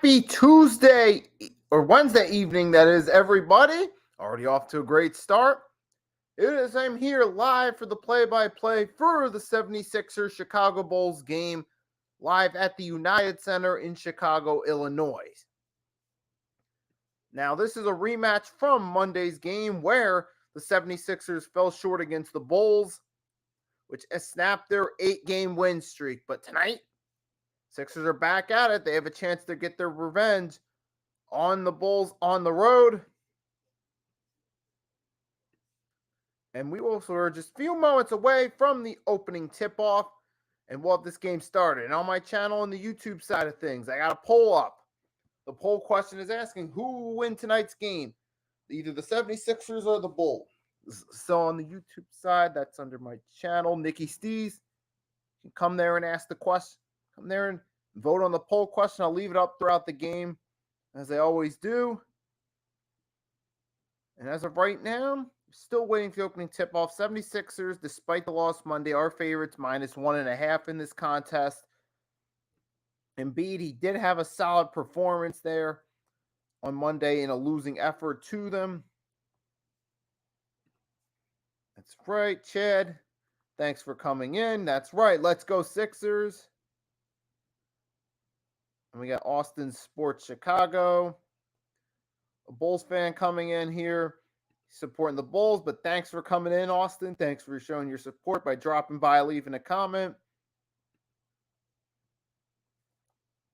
Happy Tuesday or Wednesday evening, that is, everybody. Already off to a great start. It is, I'm here live for the play-by-play for the 76ers Chicago Bulls game, live at the United Center in Chicago, Illinois. Now, this is a rematch from Monday's game where the 76ers fell short against the Bulls, which has snapped their 8-game win streak. But tonight, Sixers are back at it. They have a chance to get their revenge on the Bulls on the road. And we also are just a few moments away from the opening tip-off, and we'll have this game started. And on my channel on the YouTube side of things, I got a poll up. The poll question is asking who will win tonight's game, either the 76ers or the Bulls. So on the YouTube side, that's under my channel, Nicky Stees. You can come there and ask the question. Come there and vote on the poll question. I'll leave it up throughout the game, as I always do. And as of right now, still waiting for the opening tip-off. 76ers, despite the loss Monday, are favorites, -1.5 in this contest. Embiid, he did have a solid performance there on Monday in a losing effort to them. That's right, Chad. Thanks for coming in. That's right. Let's go Sixers. And we got Austin Sports Chicago. A Bulls fan coming in here, supporting the Bulls, but thanks for coming in, Austin. Thanks for showing your support by dropping by, leaving a comment.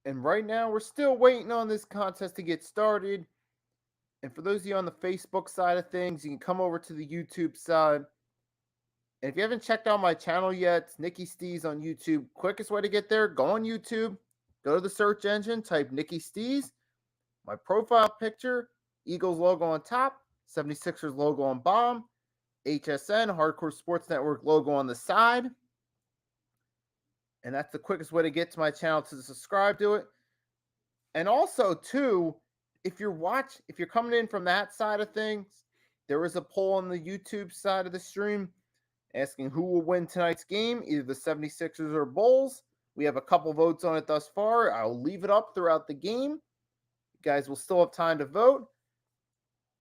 And right now, we're still waiting on this contest to get started. And for those of you on the Facebook side of things, you can come over to the YouTube side. And if you haven't checked out my channel yet, it's Nicky Stees on YouTube. Quickest way to get there, go on YouTube, go to the search engine, type Nicky Stees. My profile picture, Eagles logo on top, 76ers logo on bottom, HSN, Hardcore Sports Network logo on the side. And that's the quickest way to get to my channel to subscribe to it. And also, too, if you're coming in from that side of things, there is a poll on the YouTube side of the stream asking who will win tonight's game, either the 76ers or Bulls. We have a couple votes on it thus far. I'll leave it up throughout the game. You guys will still have time to vote.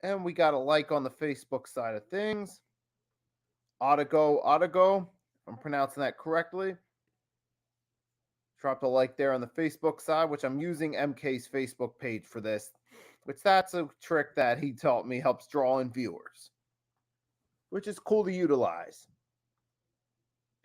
And we got a like on the Facebook side of things. Autogo, I'm pronouncing that correctly. Dropped a like there on the Facebook side, which I'm using MK's Facebook page for this, which that's a trick that he taught me, helps draw in viewers, which is cool to utilize.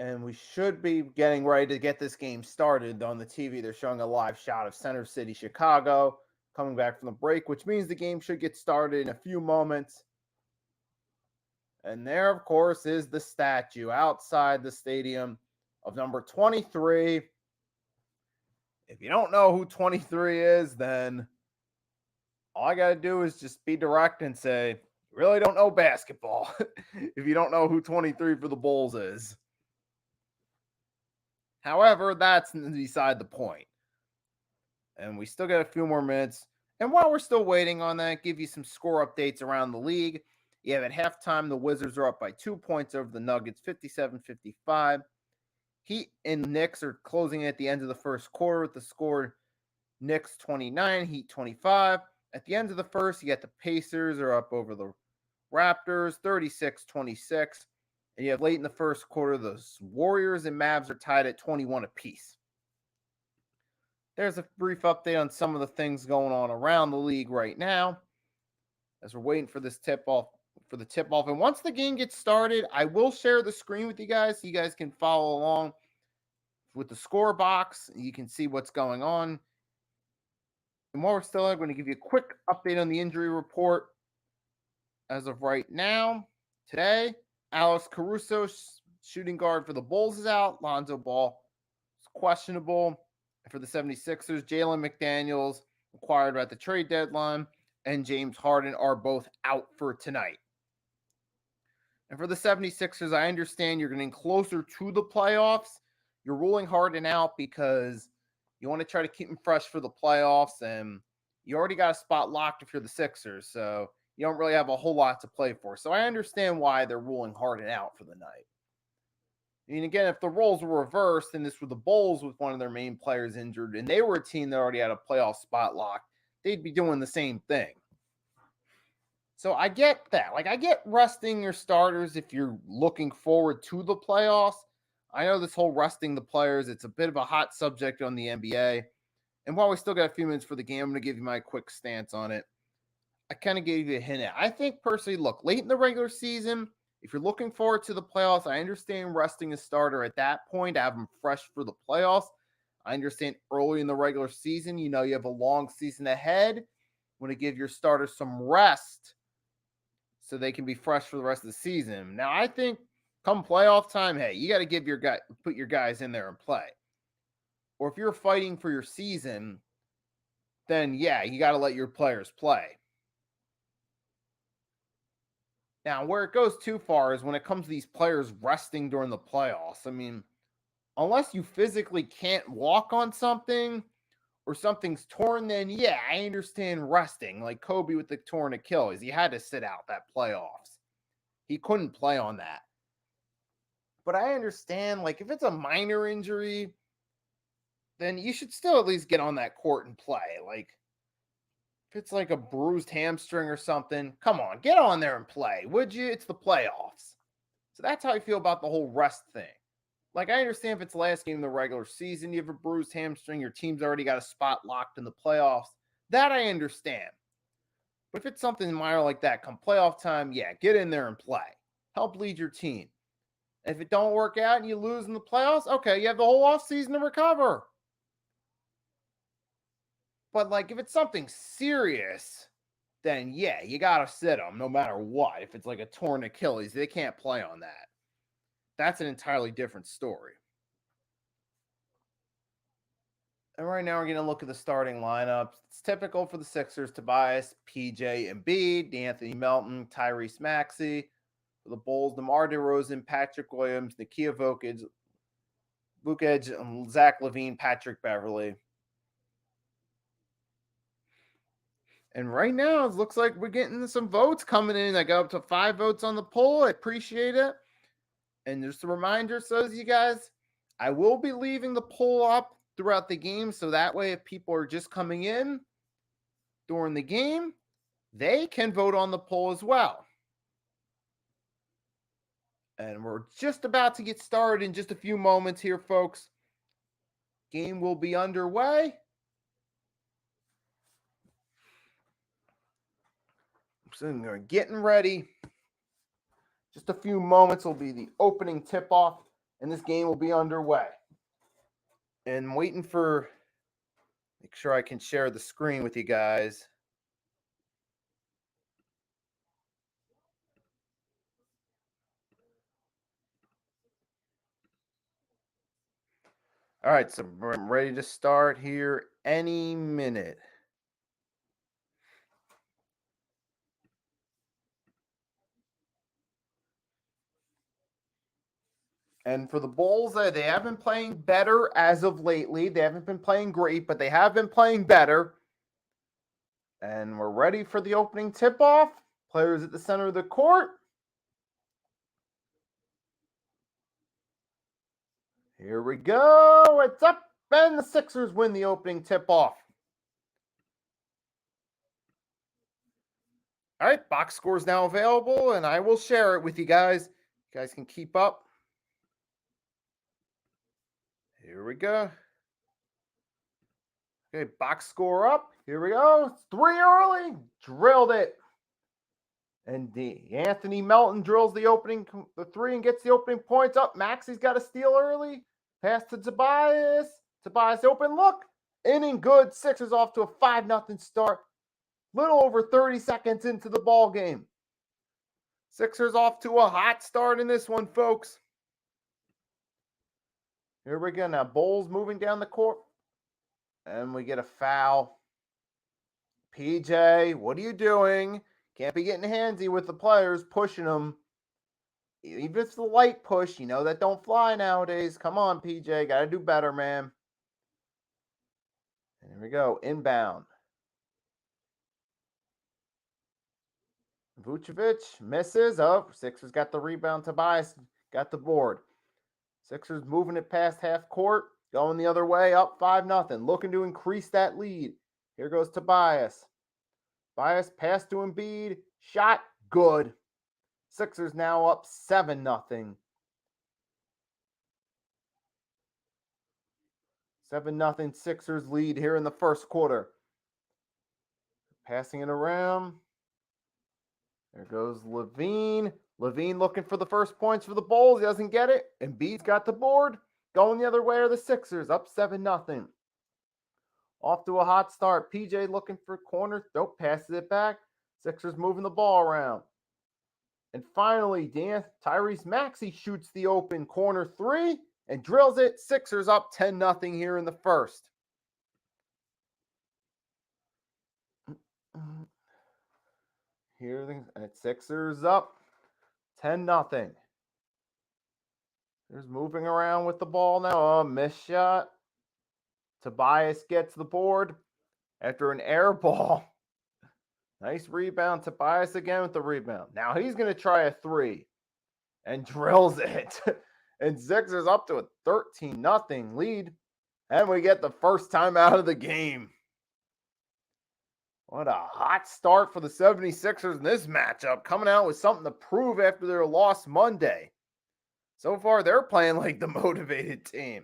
And we should be getting ready to get this game started. On the TV, they're showing a live shot of Center City, Chicago, coming back from the break, which means the game should get started in a few moments. And there, of course, is the statue outside the stadium of number 23. If you don't know who 23 is, then all I got to do is just be direct and say, you really don't know basketball if you don't know who 23 for the Bulls is. However, that's beside the point. And we still got a few more minutes. And while we're still waiting on that, give you some score updates around the league. You have at halftime, the Wizards are up by 2 points over the Nuggets, 57-55. Heat and Knicks are closing at the end of the first quarter with the score Knicks 29, Heat 25. At the end of the first, you got the Pacers are up over the Raptors, 36-26. And you have late in the first quarter, the Warriors and Mavs are tied at 21 apiece. There's a brief update on some of the things going on around the league right now as we're waiting for this tip-off. And once the game gets started, I will share the screen with you guys so you guys can follow along with the score box. You can see what's going on. And while we're still there, I'm going to give you a quick update on the injury report. As of right now, today, Alex Caruso, shooting guard for the Bulls, is out. Lonzo Ball is questionable. And for the 76ers, Jalen McDaniels, acquired at the trade deadline, and James Harden are both out for tonight. And for the 76ers, I understand you're getting closer to the playoffs. You're ruling Harden out because you want to try to keep him fresh for the playoffs, and you already got a spot locked if you're the Sixers, so you don't really have a whole lot to play for. So I understand why they're ruling Harden out for the night. And again, if the roles were reversed and this were the Bulls with one of their main players injured and they were a team that already had a playoff spot locked, they'd be doing the same thing. So I get that. Like, I get resting your starters if you're looking forward to the playoffs. I know this whole resting the players, it's a bit of a hot subject on the NBA. And while we still got a few minutes for the game, I'm going to give you my quick stance on it. I kind of gave you a hint at. I think personally, look, late in the regular season, if you're looking forward to the playoffs, I understand resting a starter at that point to have them fresh for the playoffs. I understand early in the regular season, you have a long season ahead. Want to give your starters some rest so they can be fresh for the rest of the season. Now, I think come playoff time, hey, you got to put your guys in there and play. Or if you're fighting for your season, then yeah, you got to let your players play. Now, where it goes too far is when it comes to these players resting during the playoffs. I mean, unless you physically can't walk on something or something's torn, then yeah, I understand resting. Like Kobe with the torn Achilles, he had to sit out that playoffs. He couldn't play on that. But I understand, like, if it's a minor injury, then you should still at least get on that court and play. Like, if it's like a bruised hamstring or something, come on, get on there and play, would you? It's the playoffs. So that's how I feel about the whole rest thing. Like, I understand if it's the last game of the regular season, you have a bruised hamstring, your team's already got a spot locked in the playoffs. That I understand. But if it's something minor like that, come playoff time, yeah, get in there and play. Help lead your team. And if it don't work out and you lose in the playoffs, okay, you have the whole offseason to recover. But, like, if it's something serious, then yeah, you got to sit them no matter what. If it's like a torn Achilles, they can't play on that. That's an entirely different story. And right now we're going to look at the starting lineups. It's typical for the Sixers: Tobias, PJ Embiid, Anthony Melton, Tyrese Maxey. For the Bulls, DeMar DeRozan, Patrick Williams, Nikia Vukic, Zach LaVine, Patrick Beverley. And right now, it looks like we're getting some votes coming in. I got up to 5 votes on the poll. I appreciate it. And just a reminder, says you guys, I will be leaving the poll up throughout the game. So that way, if people are just coming in during the game, they can vote on the poll as well. And we're just about to get started in just a few moments here, folks. Game will be underway. So we're getting ready. Just a few moments will be the opening tip-off, and this game will be underway. And waiting for, make sure I can share the screen with you guys. All right, so I'm ready to start here any minute. And for the Bulls, they have been playing better as of lately. They haven't been playing great, but they have been playing better. And we're ready for the opening tip-off. Players at the center of the court. Here we go. It's up, and the Sixers win the opening tip-off. All right, box score is now available, and I will share it with you guys. You guys can keep up. Here we go. Okay, box score up. Here we go. 3 early. Drilled it. And Anthony Melton drills the 3 and gets the opening points up. Maxey's got a steal early. Pass to Tobias. Tobias open look. Inning good. Sixers off to a 5-0 start. Little over 30 seconds into the ball game. Sixers off to a hot start in this one, folks. Here we go. Now Bulls moving down the court. And we get a foul. PJ, what are you doing? Can't be getting handsy with the players, pushing them. Even if it's the light push, that don't fly nowadays. Come on, PJ. Got to do better, man. And here we go. Inbound. Vucevic misses. Oh, Sixers got the rebound. Tobias got the board. Sixers moving it past half court. Going the other way. Up 5-0. Looking to increase that lead. Here goes Tobias. Tobias pass to Embiid. Shot good. Sixers now up 7-0. 7-0 Sixers lead here in the first quarter. Passing it around. There goes Levine. Levine looking for the first points for the Bulls. He doesn't get it. Embiid's got the board. Going the other way are the Sixers, up 7-0. Off to a hot start. PJ looking for corner. Nope, passes it back. Sixers moving the ball around. And finally, Tyrese Maxey shoots the open corner three and drills it. Sixers up 10-0 here in the first. Here, Sixers up 10-0. There's moving around with the ball now. Oh, missed shot. Tobias gets the board after an air ball. Nice rebound. Tobias again with the rebound. Now he's going to try a three and drills it. And Sixers up to a 13-0 lead. And we get the first time out of the game. What a hot start for the 76ers in this matchup. Coming out with something to prove after their loss Monday. So far, they're playing like the motivated team.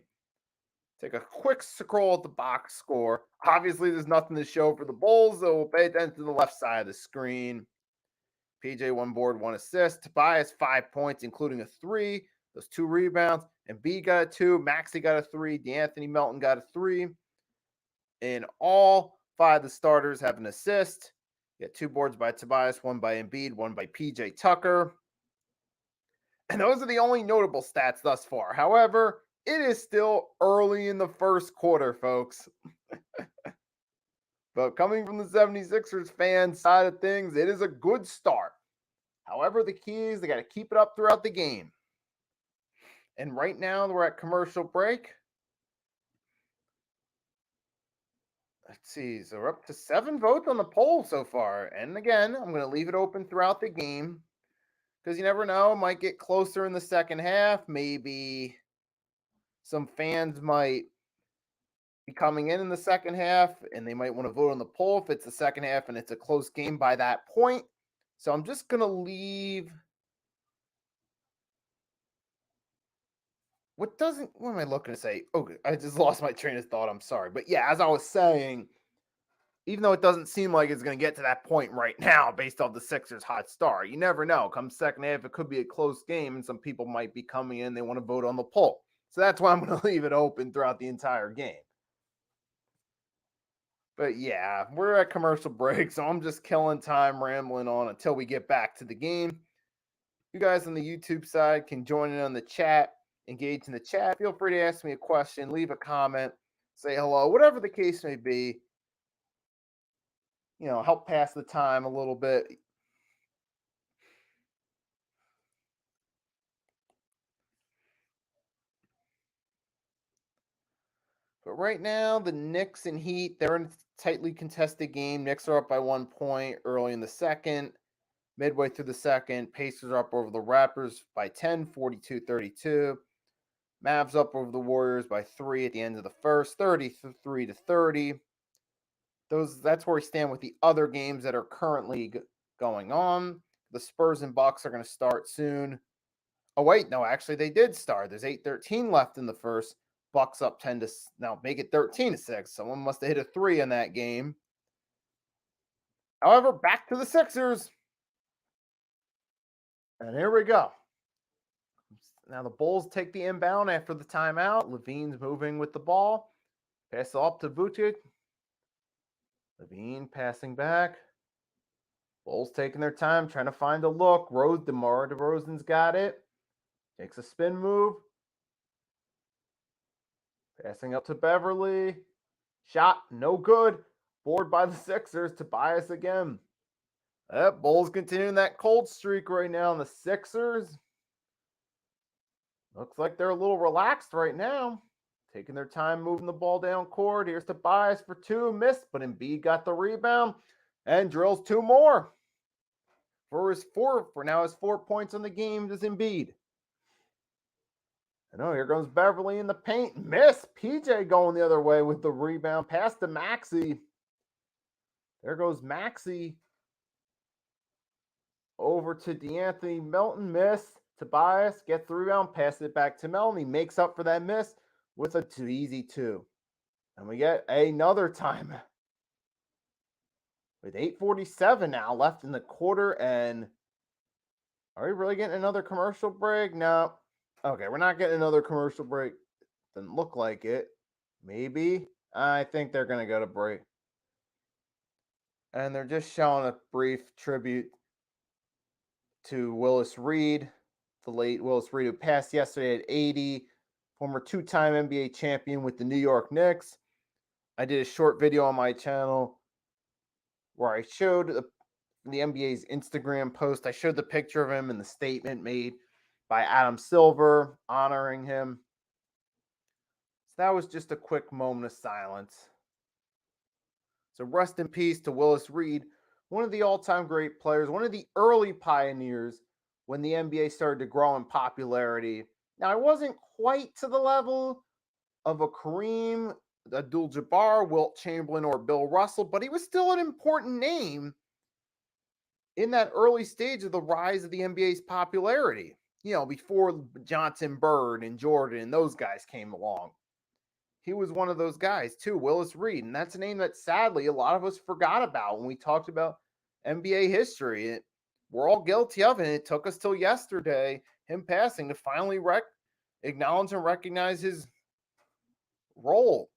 Take a quick scroll at the box score. Obviously, there's nothing to show for the Bulls, so we'll pay attention to the left side of the screen. PJ 1 board, 1 assist. Tobias 5 points, including a 3. Those 2 rebounds. And B got a 2. Maxey got a 3. D'Anthony Melton got a 3. And all 5 of the starters have an assist. You got 2 boards by Tobias, 1 by Embiid, 1 by PJ Tucker. And those are the only notable stats thus far. However, it is still early in the first quarter, folks. But coming from the 76ers fan side of things, it is a good start. However, the key is they got to keep it up throughout the game. And right now, we're at commercial break. Let's see. So we're up to 7 votes on the poll so far. And again, I'm going to leave it open throughout the game. Because you never know, it might get closer in the second half. Maybe some fans might be coming in the second half, and they might want to vote on the poll if it's the second half and it's a close game by that point. So I'm just going to leave. What am I looking to say? Oh, I just lost my train of thought. I'm sorry. But yeah, as I was saying, even though it doesn't seem like it's going to get to that point right now based off the Sixers' hot start, you never know. Come second half, it could be a close game, and some people might be coming in. They want to vote on the poll. So that's why I'm going to leave it open throughout the entire game. But yeah, we're at commercial break, so I'm just killing time rambling on until we get back to the game. You guys on the YouTube side can join in on the chat, engage in the chat. Feel free to ask me a question, leave a comment, say hello, whatever the case may be. You know, help pass the time a little bit. But right now, the Knicks and Heat, they're in a tightly contested game. Knicks are up by 1 point early in the second. Midway through the second, Pacers are up over the Raptors by 10, 42-32. Mavs up over the Warriors by 3 at the end of the first, 33-30. That's where we stand with the other games that are currently going on. The Spurs and Bucks are going to start soon. Oh, wait, no, actually they did start. There's 8:13 left in the first. Bucks up 10 to now make it 13-6. Someone must have hit a 3 in that game. However, back to the Sixers. And here we go. Now the Bulls take the inbound after the timeout. Levine's moving with the ball. Pass it up to Vucic. Levine passing back. Bulls taking their time, trying to find a look. DeMar DeRozan's got it. Takes a spin move. Passing up to Beverly. Shot, no good. Board by the Sixers. Tobias again. Bulls continuing that cold streak right now. And the Sixers, looks like they're a little relaxed right now. Taking their time moving the ball down court. Here's Tobias for 2. Missed, but Embiid got the rebound and drills 2 more. For now his 4 points on the game is Embiid. And here goes Beverly in the paint. Miss. PJ going the other way with the rebound. Pass to Maxey. There goes Maxey over to D'Anthony Melton. Miss. Tobias gets the rebound, passes it back to Melton. He makes up for that miss with a too easy 2. And we get another time with 8:47 now left in the quarter. And are we really getting another commercial break? No. Okay, we're not getting another commercial break. Doesn't look like it. Maybe. I think they're going to go to break. And they're just showing a brief tribute to Willis Reed, the late Willis Reed, who passed yesterday at 80, former 2-time NBA champion with the New York Knicks. I did a short video on my channel where I showed the NBA's Instagram post. I showed the picture of him and the statement made by Adam Silver honoring him. So that was just a quick moment of silence. So rest in peace to Willis Reed, one of the all-time great players, one of the early pioneers when the NBA started to grow in popularity. Now, I wasn't quite to the level of a Kareem Abdul-Jabbar, Wilt Chamberlain, or Bill Russell, but he was still an important name in that early stage of the rise of the NBA's popularity. You know, before Johnson, Bird, and Jordan, and those guys came along. He was one of those guys too, Willis Reed. And that's a name that sadly a lot of us forgot about when we talked about NBA history. We're all guilty of it. It took us till yesterday, him passing, to finally acknowledge and recognize his role.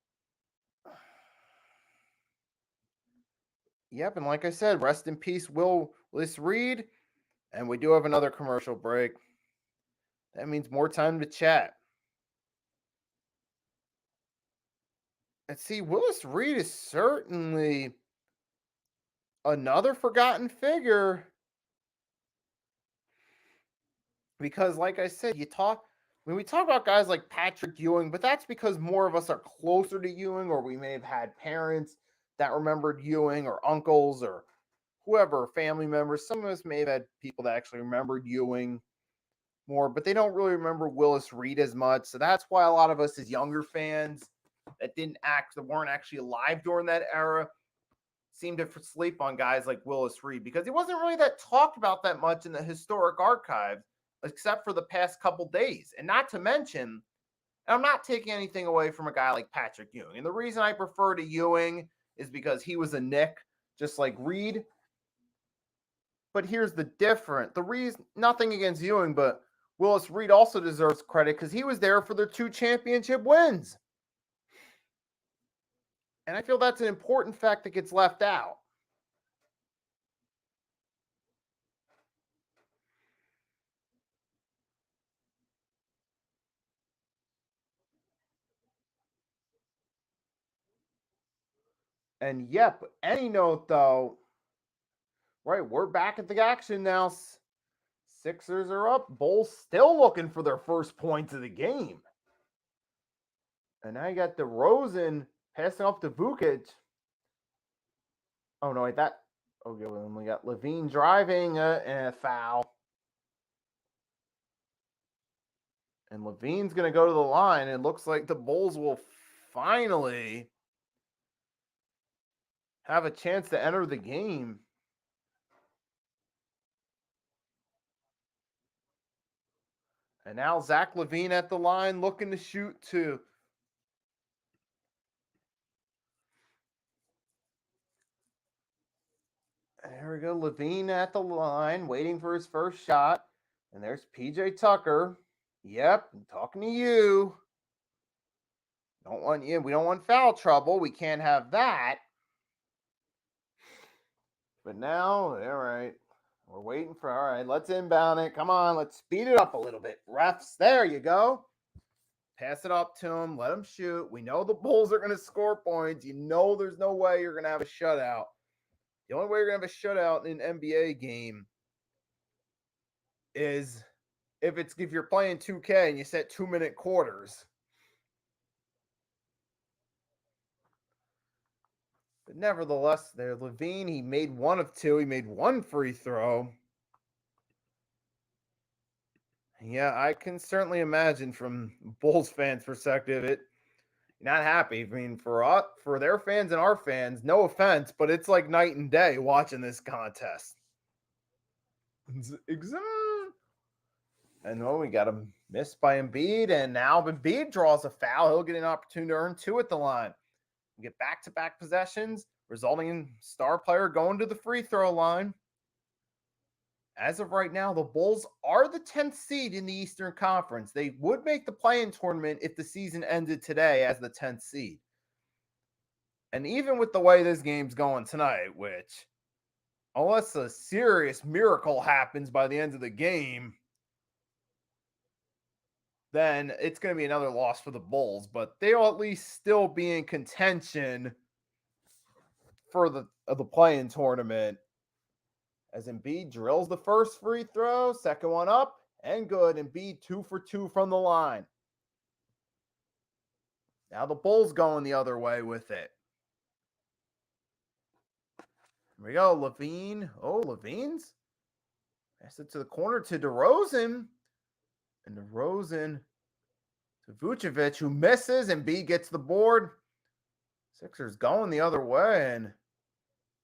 Yep, and like I said, rest in peace, Willis Reed. And we do have another commercial break. That means more time to chat. And see, Willis Reed is certainly another forgotten figure because, like I said, when we talk about guys like Patrick Ewing, but that's because more of us are closer to Ewing, or we may have had parents that remembered Ewing, or uncles, or whoever, family members. Some of us may have had people that actually remembered Ewing more, but they don't really remember Willis Reed as much. So that's why a lot of us as younger fans that weren't actually alive during that era seem to sleep on guys like Willis Reed because he wasn't really that talked about that much in the historic archives, except for the past couple days. And not to mention, I'm not taking anything away from a guy like Patrick Ewing. And the reason I prefer to Ewing is because he was a Knick, just like Reed. But here's the difference. The reason, nothing against Ewing, but Willis Reed also deserves credit because he was there for their 2 championship wins. And I feel that's an important fact that gets left out. And yep, any note though, right, we're back at the action now. Sixers are up. Bulls still looking for their first points of the game. And now you got DeRozan passing off to Vukic. Oh no, wait, that. Okay, well, we got Levine driving and a foul. And Levine's going to go to the line. It looks like the Bulls will finally have a chance to enter the game. And now Zach LaVine at the line looking to shoot too. There we go. LaVine at the line waiting for his first shot. And there's PJ Tucker. Yep, I'm talking to you. We don't want foul trouble. We can't have that. But now, all right. We're waiting for, all right, let's inbound it. Come on, let's speed it up a little bit. Refs, there you go. Pass it up to him. Let him shoot. We know the Bulls are going to score points. You know there's no way you're going to have a shutout. The only way you're going to have a shutout in an NBA game is if you're playing 2K and you set 2-minute quarters. But nevertheless, there, LaVine, he made 1 of 2. He made 1 free throw. Yeah, I can certainly imagine from Bulls fans' perspective, You're not happy. I mean, for us, for their fans and our fans, no offense, but it's like night and day watching this contest. And we got a miss by Embiid, and now Embiid draws a foul. He'll get an opportunity to earn two at the line. We get back-to-back possessions, resulting in star player going to the free throw line. As of right now, the Bulls are the 10th seed in the Eastern Conference. They would make the play-in tournament if the season ended today as the 10th seed. And even with the way this game's going tonight, which, unless a serious miracle happens by the end of the game, then it's going to be another loss for the Bulls. But they'll at least still be in contention for the play-in tournament. As Embiid drills the first free throw, second one up, and good. Embiid 2 for 2 from the line. Now the Bulls going the other way with it. Here we go, Levine. Oh, Levine's. Pass it to the corner to DeRozan. And DeRozan to Vucevic, who misses, and B gets the board. Sixers going the other way, and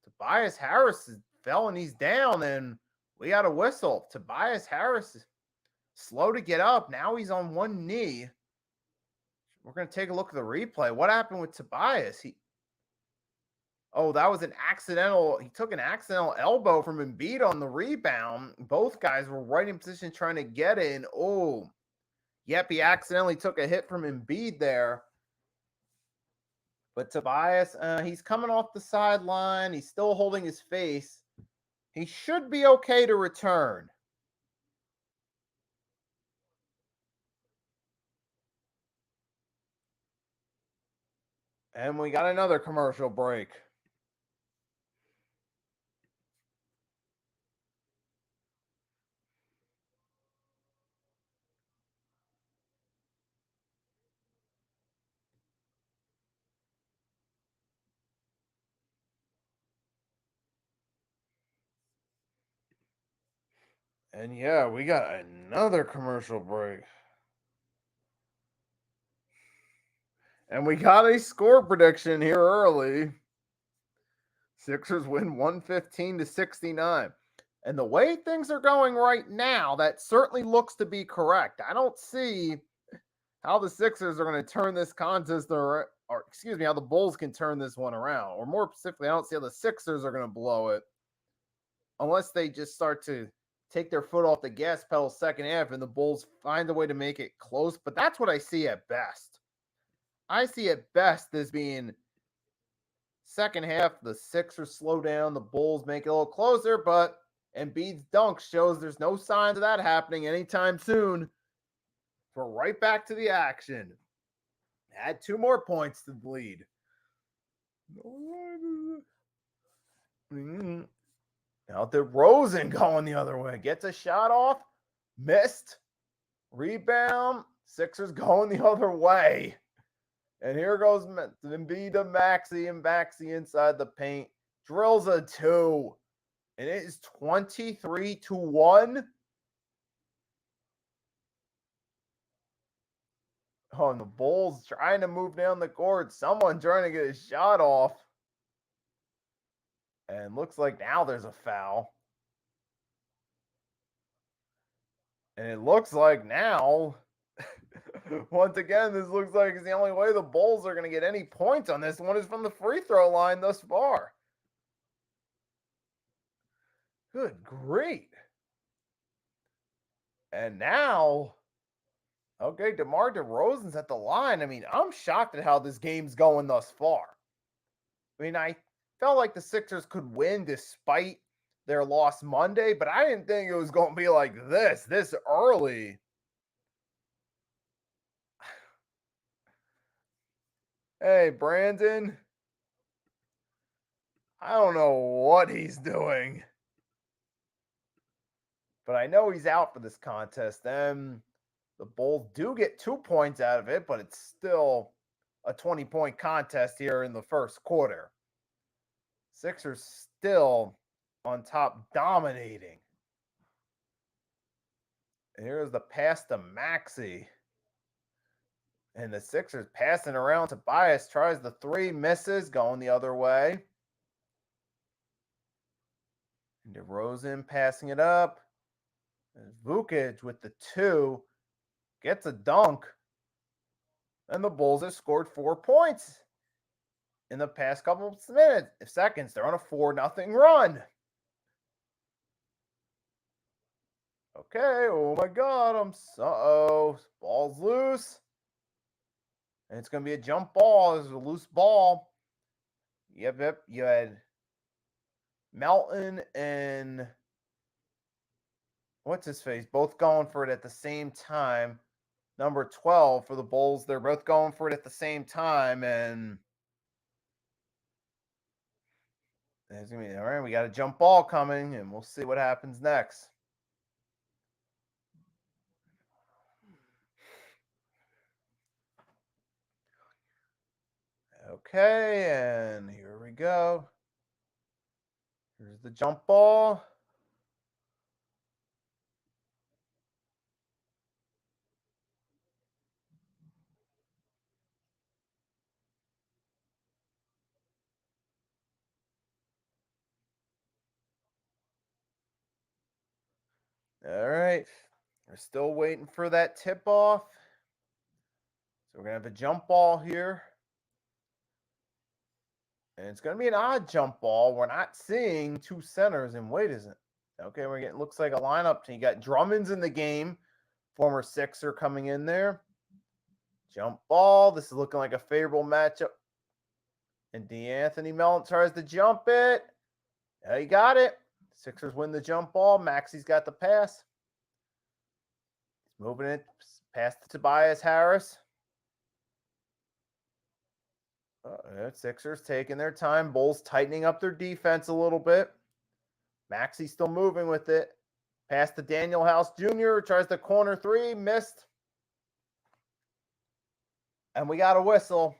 Tobias Harris fell and he's down, and we got a whistle. Tobias Harris is slow to get up. Now he's on one knee. We're going to take a look at the replay. What happened with Tobias? Oh, that was an accidental. He took an accidental elbow from Embiid on the rebound. Both guys were right in position trying to get in. Oh, yep, he accidentally took a hit from Embiid there. But Tobias, he's coming off the sideline. He's still holding his face. He should be okay to return. And we got another commercial break. And yeah, we got another commercial break. And we got a score prediction here early. Sixers win 115-69. And the way things are going right now, that certainly looks to be correct. I don't see how the Sixers are going to turn this contest or excuse me, how the Bulls can turn this one around. Or more specifically, I don't see how the Sixers are going to blow it unless they just start to take their foot off the gas pedal second half and the Bulls find a way to make it close. But that's what I see at best. I see at best as being second half, the Sixers slow down, the Bulls make it a little closer, but Embiid's dunk shows there's no signs of that happening anytime soon. We're right back to the action. Add 2 more points to the lead. Now DeRozan going the other way. Gets a shot off. Missed. Rebound. Sixers going the other way. And here goes Embiid to Maxey, and Maxey inside the paint. Drills a 2. And it is 23-1. Oh, and the Bulls trying to move down the court. Someone trying to get a shot off. And looks like now there's a foul. And it looks like now, once again, this looks like it's the only way the Bulls are going to get any points on this one is from the free throw line thus far. Good grief. And now, okay, DeMar DeRozan's at the line. I mean, I'm shocked at how this game's going thus far. I mean, I felt like the Sixers could win despite their loss Monday, but I didn't think it was going to be like this early. Hey, Brandon. I don't know what he's doing. But I know he's out for this contest. Then the Bulls do get 2 points out of it, but it's still a 20-point contest here in the first quarter. Sixers still on top, dominating. And here's the pass to Maxey. And the Sixers passing around. Tobias tries the three, misses, going the other way. And DeRozan passing it up. And Vukic with the two gets a dunk. And the Bulls have scored 4 points in the past couple of seconds. They're on a 4-0 run. Okay, oh my God, ball's loose. And it's going to be a jump ball. It's a loose ball. Yep. You had Melton and what's his face both going for it at the same time. Number 12 for the Bulls. They're both going for it at the same time. And there's going to be, all right, we got a jump ball coming, and we'll see what happens next. Okay, and here we go. Here's the jump ball. All right. We're still waiting for that tip off. So we're going to have a jump ball here. And it's going to be an odd jump ball. We're not seeing two centers. And wait, isn't okay? We're getting looks like a lineup. You got Drummond's in the game, former Sixer coming in there. Jump ball. This is looking like a favorable matchup. And D'Anthony Melton tries to jump it. Yeah, he got it. Sixers win the jump ball. Maxi's got the pass. He's moving it past to Tobias Harris. Sixers taking their time. Bulls tightening up their defense a little bit. Maxey still moving with it. Pass to Daniel House Jr. Tries the corner three. Missed. And we got a whistle.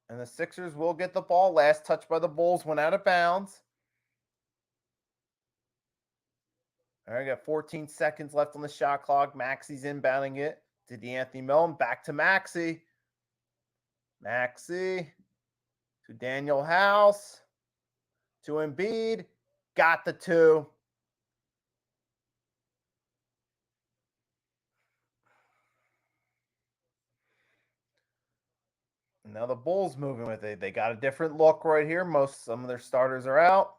And the Sixers will get the ball. Last touch by the Bulls went out of bounds. All right, got 14 seconds left on the shot clock. Maxey's inbounding it to D'Anthony Melton. Back to Maxey. Maxey to Daniel House. To Embiid. Got the two. Now the Bulls moving with it. They got a different look right here. Some of their starters are out.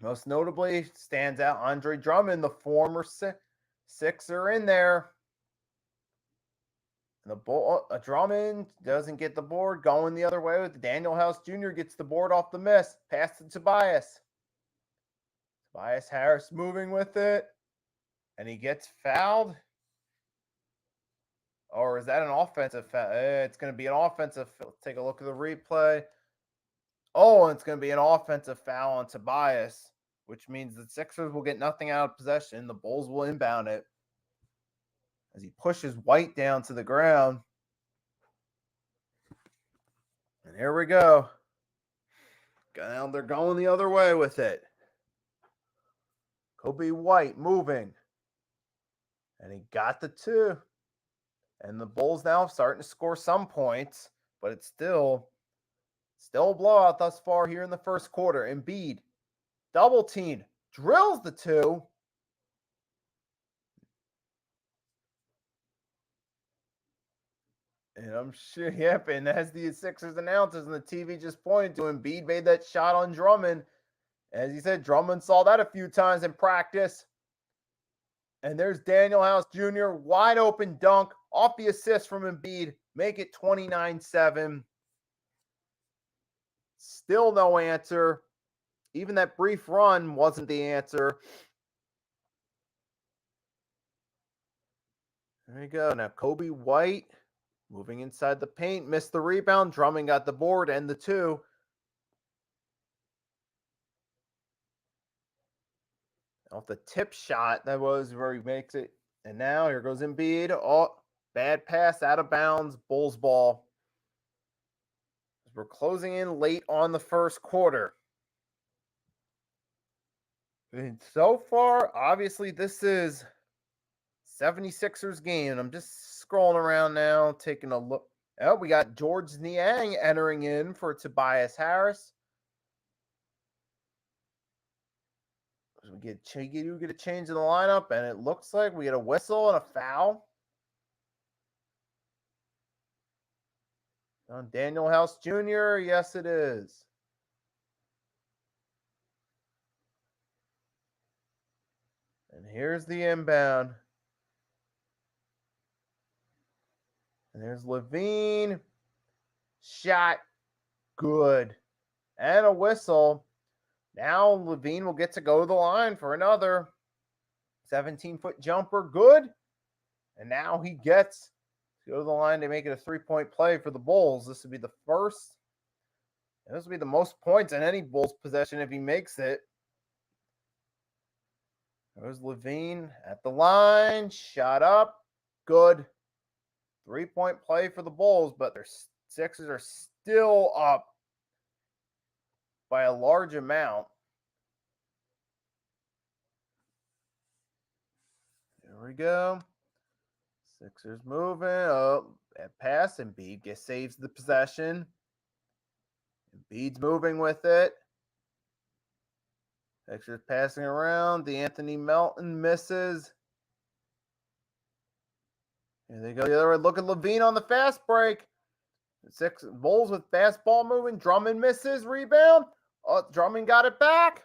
Most notably, stands out Andre Drummond, the former Sixer in there. And Drummond doesn't get the board. Going the other way with Daniel House Jr. gets the board off the miss. Pass to Tobias. Tobias Harris moving with it. And he gets fouled. Or is that an offensive foul? It's going to be an offensive. Let's take a look at the replay. Oh, and it's going to be an offensive foul on Tobias, which means the Sixers will get nothing out of possession. The Bulls will inbound it as he pushes White down to the ground. And here we go. Now they're going the other way with it. Kobe White moving. And he got the two. And the Bulls now starting to score some points, but it's still a blowout thus far here in the first quarter. Embiid, double teamed, drills the two. And I'm sure, yep, and as the Sixers announcers and the TV just pointed to, Embiid made that shot on Drummond. As he said, Drummond saw that a few times in practice. And there's Daniel House Jr., wide open dunk off the assist from Embiid. Make it 29-7. Still no answer. Even that brief run wasn't the answer. There you go. Now Kobe White moving inside the paint. Missed the rebound. Drummond got the board and the two. Off the tip shot, that was where he makes it. And now here goes Embiid. Oh, bad pass, out of bounds. Bulls ball. We're closing in late on the first quarter. And so far, obviously, this is 76ers game. I'm just scrolling around now, taking a look. Oh, we got George Niang entering in for Tobias Harris. So we get a change in the lineup, and it looks like we get a whistle and a foul on Daniel House Jr. Yes, it is. And here's the inbound. And there's Levine. Shot. Good. And a whistle. Now Levine will get to go to the line for another 17-foot jumper. Good. And now he gets to go to the line to make it a 3-point play for the Bulls. This would be the first. And this will be the most points in any Bulls possession if he makes it. There's Levine at the line. Shot up. Good. 3-point play for the Bulls, but their Sixers are still up by a large amount. There we go. Sixers moving. Oh, that pass. Embiid saves the possession. Embiid's moving with it. Sixers passing around. DeAnthony Melton misses. Here they go the other way. Look at Levine on the fast break. Six Bulls with fast ball moving. Drummond misses. Rebound. Oh, Drummond got it back.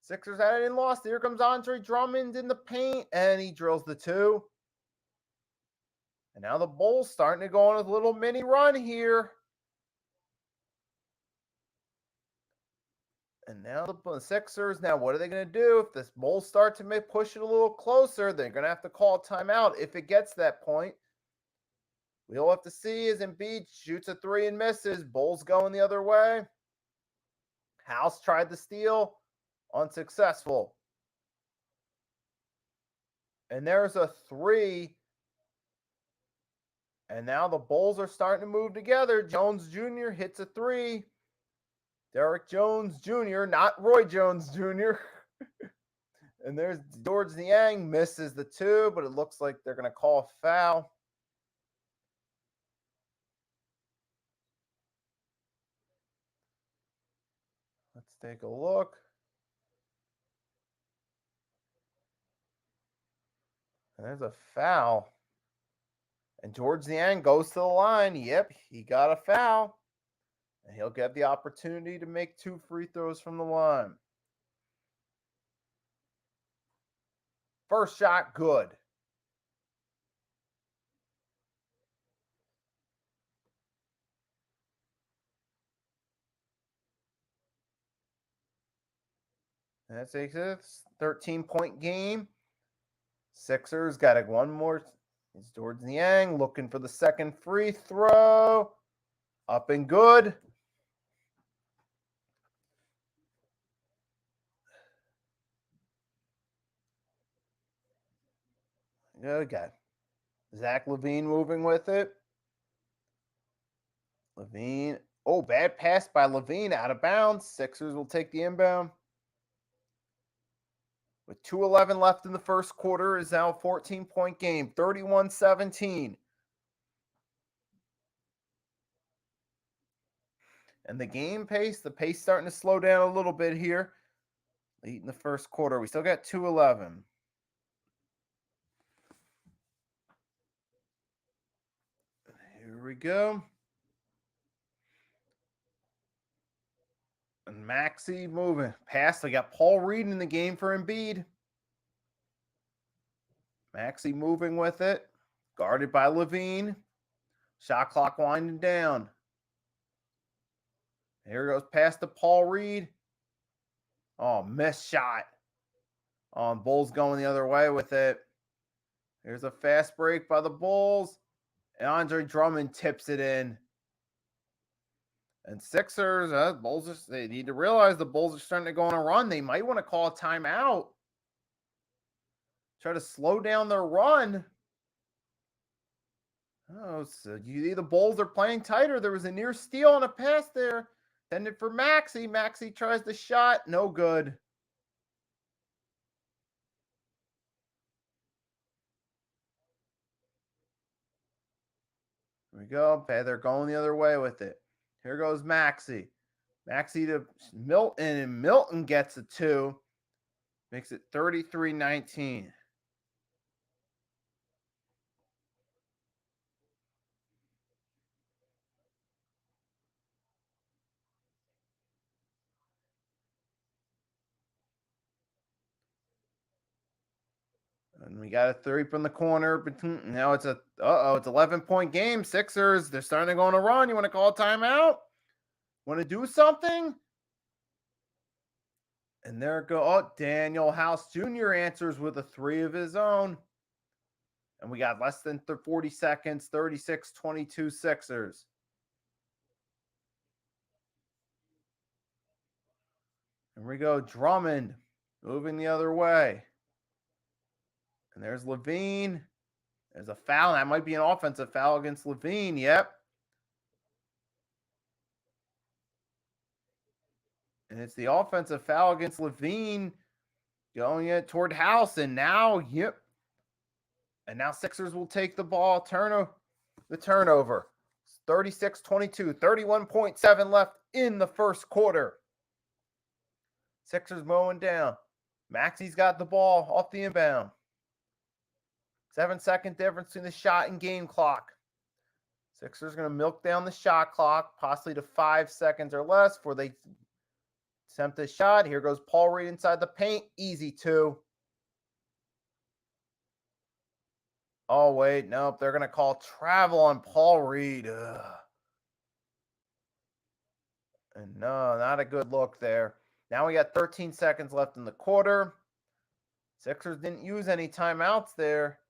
Sixers had it in lost. Here comes Andre Drummond in the paint, and he drills the two. And now the Bulls starting to go on a little mini run here. And now the Sixers, now what are they going to do? If this Bulls start to push it a little closer, they're going to have to call a timeout if it gets to that point. We'll have to see as Embiid shoots a three and misses. Bulls going the other way. House tried to steal. Unsuccessful. And there's a three. And now the Bulls are starting to move together. Jones Jr. hits a three. Derrick Jones Jr., not Roy Jones Jr. And there's George Niang, misses the two, but it looks like they're going to call a foul. Let's take a look. And there's a foul. And George Niang goes to the line. Yep, he got a foul. And he'll get the opportunity to make 2 free throws from the line. First shot, good. And that's a 13-point game. Sixers got one more. It's George Niang looking for the second free throw. Up and good. Good guy. Zach LaVine moving with it. LaVine. Oh, bad pass by LaVine out of bounds. Sixers will take the inbound. With 2:11 left in the first quarter, is now a 14-point game, 31-17. And the pace starting to slow down a little bit here. Late in the first quarter. We still got 2:11. Here we go. And Maxey moving. Pass. We got Paul Reed in the game for Embiid. Maxey moving with it. Guarded by LaVine. Shot clock winding down. Here goes past to Paul Reed. Oh, missed shot. Bulls going the other way with it. Here's a fast break by the Bulls. And Andre Drummond tips it in. And Sixers, they need to realize the Bulls are starting to go on a run. They might want to call a timeout. Try to slow down their run. Oh, so the Bulls are playing tighter. There was a near steal on a pass there. Intended for Maxey. Maxey tries the shot. No good. Here we go. They're going the other way with it. Here goes Maxey. Maxey to Milton, and Milton gets a 2. Makes it 33-19. And we got a 3 from the corner. Now it's it's 11-point game. Sixers, they're starting to go on a run. You want to call a timeout? Want to do something? And there go. Oh, Daniel House Jr. answers with a 3 of his own. And we got less than 40 seconds, 36-22 Sixers. And we go. Drummond moving the other way. And there's Levine. There's a foul. That might be an offensive foul against Levine. Yep. And it's the offensive foul against Levine going it toward House. And now, yep. And now Sixers will take the ball. The turnover. 36-22. 31.7 left in the first quarter. Sixers mowing down. Maxey's got the ball off the inbound. 7-second difference between the shot and game clock. Sixers going to milk down the shot clock, possibly to 5 seconds or less before they attempt a shot. Here goes Paul Reed inside the paint. Easy 2. Oh, wait. Nope. They're going to call travel on Paul Reed. Ugh. And no, not a good look there. Now we got 13 seconds left in the quarter. Sixers didn't use any timeouts there.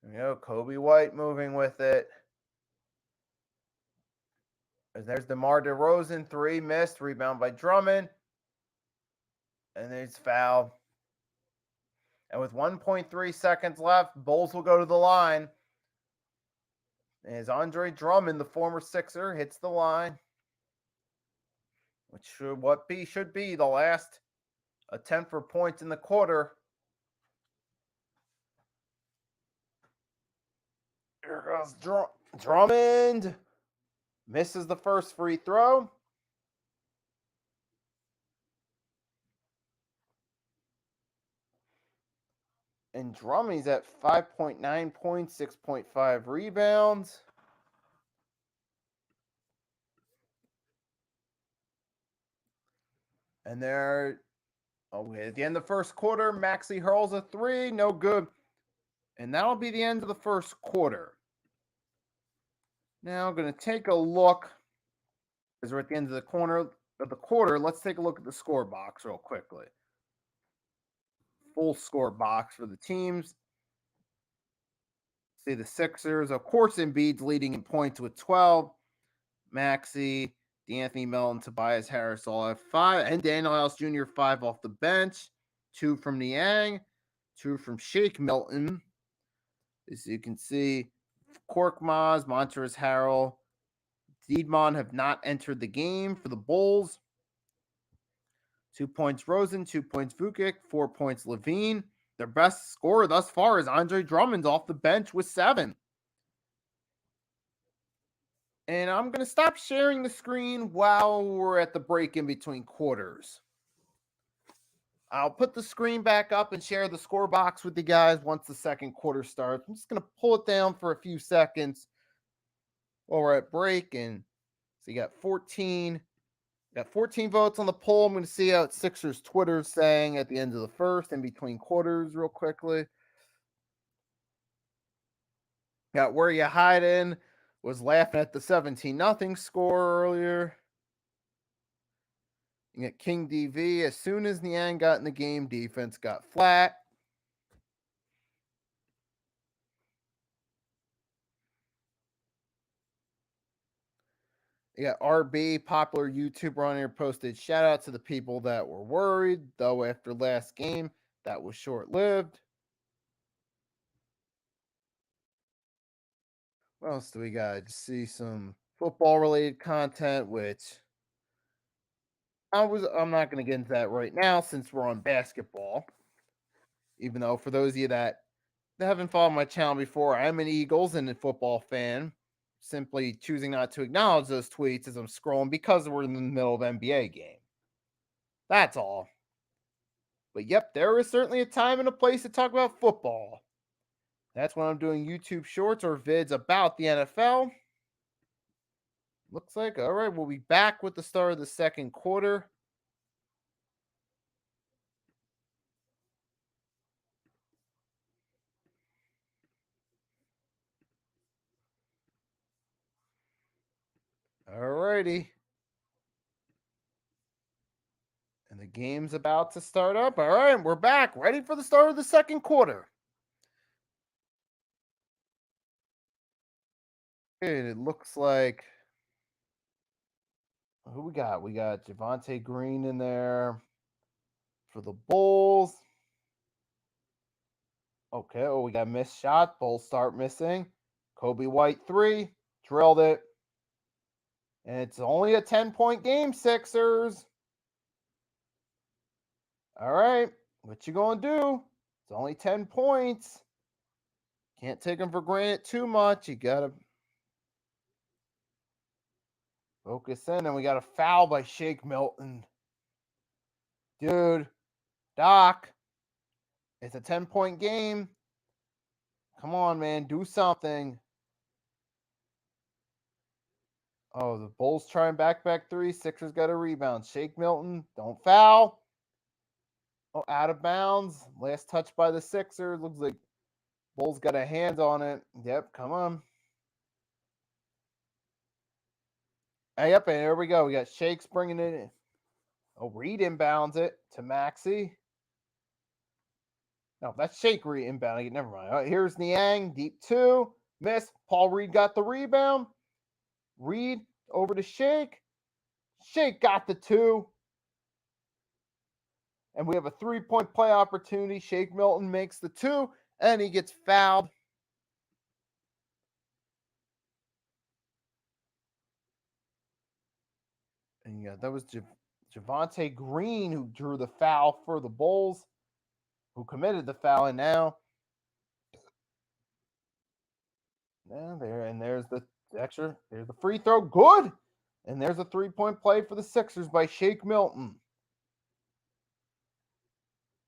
You know, Kobe White moving with it. There's DeMar DeRozan, 3 missed, rebound by Drummond. And there's foul. And with 1.3 seconds left, Bulls will go to the line. As Andre Drummond, the former Sixer, hits the line. Which should be the last attempt for points in the quarter. Here goes Drummond. Misses the first free throw. And Drummond's at 5.9 points, 6.5 rebounds. And there, at the end of the first quarter, Maxey hurls a 3, no good. And that'll be the end of the first quarter. Now I'm going to take a look, as we're at the end of the quarter, let's take a look at the score box real quickly. Full score box for the teams. See the Sixers, of course, Embiid's leading in points with 12. Maxey, D'Anthony Melton, Tobias Harris all have 5. And Daniel House Jr. 5 off the bench. 2 from Niang. 2 from Shake Milton. As you can see, Korkmaz, Montrezl Harrell, Diedmon have not entered the game for the Bulls. 2 points Rosen, 2 points Vukic, 4 points Levine. Their best scorer thus far is Andre Drummond off the bench with 7. And I'm going to stop sharing the screen while we're at the break in between quarters. I'll put the screen back up and share the score box with you guys once the second quarter starts. I'm just going to pull it down for a few seconds while we're at break. And so you got 14 votes on the poll. I'm going to see how Sixers Twitter is saying at the end of the first in between quarters real quickly. Got Where You Hiding was laughing at the 17-0 score earlier. You got King DV. As soon as Niang got in the game, defense got flat. You got RB, popular YouTuber on here, posted shout out to the people that were worried, though after last game, that was short-lived. What else do we got? Just see some football-related content, which I'm not going to get into that right now since we're on basketball. Even though for those of you that haven't followed my channel before, I'm an Eagles and a football fan. simply choosing not to acknowledge those tweets as I'm scrolling because we're in the middle of NBA game. That's all. But yep, there is certainly a time and a place to talk about football. That's when I'm doing YouTube shorts or vids about the NFL. Looks like, all right, we'll be back with the start of the second quarter. All righty. And the game's about to start up. All right, we're back, ready for the start of the second quarter. And it looks like, who we got? We got Javonte Green in there for the Bulls. Okay, we got missed shot. Bulls start missing. Kobe White 3, drilled it. And it's only a 10-point game, Sixers. All right, what you gonna do? It's only 10 points. Can't take them for granted too much. You gotta focus in. And we got a foul by Shake Milton. Dude, Doc, it's a 10-point game. Come on, man, do something. Oh, the Bulls trying back three. Sixers got a rebound. Shake Milton, don't foul. Oh, out of bounds. Last touch by the Sixers. Looks like Bulls got a hand on it. Yep, come on. Hey, yep, and here we go. We got Shakes bringing it in. Oh, Reed inbounds it to Maxey. No, that's Shake inbounding it. Never mind. All right, here's Niang, deep 2. Miss. Paul Reed got the rebound. Reed over to Shake. Shake got the 2. And we have a 3-point play opportunity. Shake Milton makes the 2, and he gets fouled. And yeah, that was Javonte Green who drew the foul for the Bulls, who committed the foul, and now there's the extra. There's the free throw. Good. And there's a 3-point play for the Sixers by Shake Milton.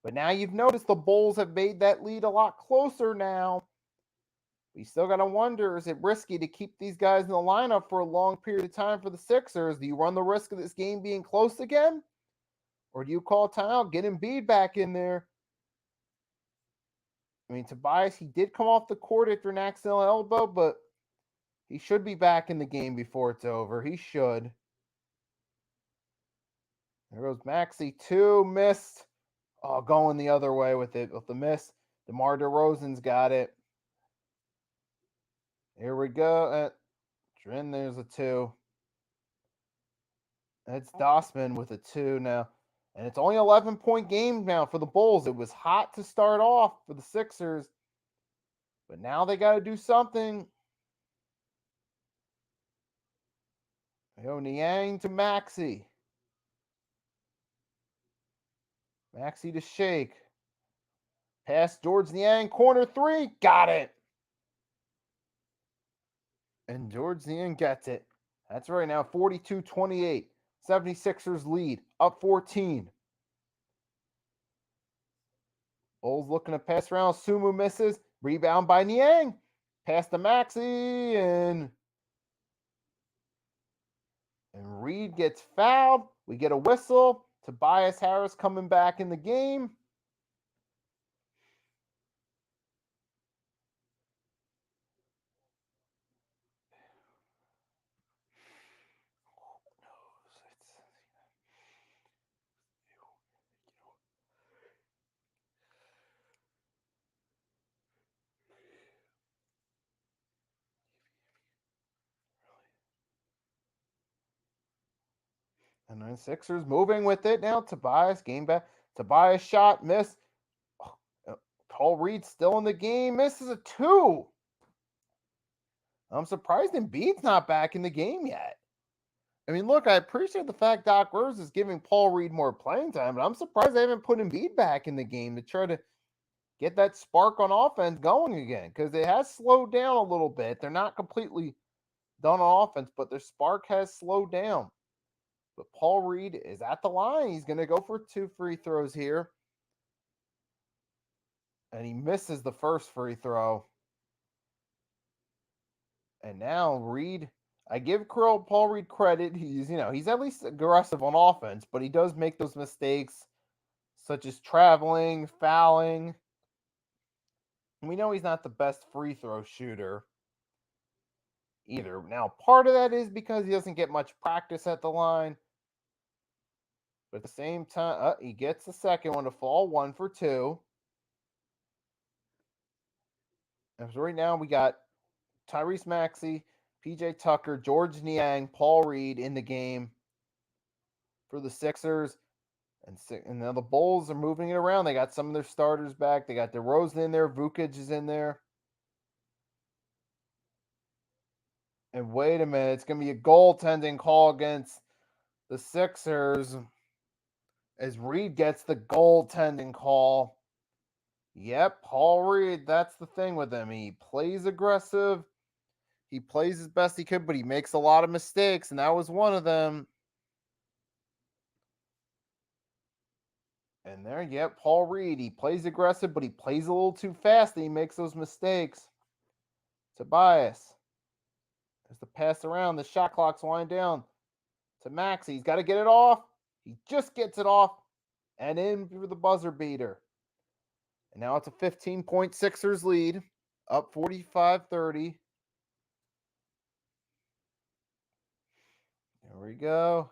But now you've noticed the Bulls have made that lead a lot closer now. We still got to wonder, is it risky to keep these guys in the lineup for a long period of time for the Sixers? Do you run the risk of this game being close again? Or do you call timeout, get Embiid back in there? I mean, Tobias, he did come off the court after an accidental elbow, but he should be back in the game before it's over. He should. There goes Maxey, 2, missed. Oh, going the other way with it, with the miss. DeMar DeRozan's got it. Here we go. Drin, there's a 2. That's Dossman with a 2 now. And it's only 11-point game now for the Bulls. It was hot to start off for the Sixers. But now they got to do something. Yo, Niang to Maxey. Maxey to Shake. Pass George Niang, corner 3. Got it. And George Niang gets it. That's right now, 42-28. 76ers lead, up 14. Bulls looking to pass around. Sumu misses. Rebound by Niang. Pass to Maxey, and Reed gets fouled. We get a whistle. Tobias Harris coming back in the game. And then Sixers moving with it now. Tobias, game back. Tobias shot, miss. Paul Reed still in the game. Misses a 2. I'm surprised Embiid's not back in the game yet. I mean, look, I appreciate the fact Doc Rivers is giving Paul Reed more playing time, but I'm surprised they haven't put Embiid back in the game to try to get that spark on offense going again, because it has slowed down a little bit. They're not completely done on offense, but their spark has slowed down. But Paul Reed is at the line. He's going to go for 2 free throws here. And he misses the first free throw. And now Reed, I give Paul Reed credit. He's at least aggressive on offense, but he does make those mistakes, such as traveling, fouling. And we know he's not the best free throw shooter either. Now, part of that is because he doesn't get much practice at the line. But at the same time, he gets the second one to fall, 1 for 2. And so right now we got Tyrese Maxey, PJ Tucker, George Niang, Paul Reed in the game for the Sixers. And now the Bulls are moving it around. They got some of their starters back. They got DeRozan in there. Vukic is in there. And wait a minute. It's going to be a goaltending call against the Sixers as Reed gets the goaltending call. Yep, Paul Reed. That's the thing with him. He plays aggressive. He plays as best he could, but he makes a lot of mistakes, and that was one of them. And there, yep, Paul Reed. He plays aggressive, but he plays a little too fast, and he makes those mistakes. Tobias. There's the pass around. The shot clock's winding down to Maxey. He's got to get it off. He just gets it off and in for the buzzer beater. And now it's a 15-point Sixers lead, up 45-30. There we go.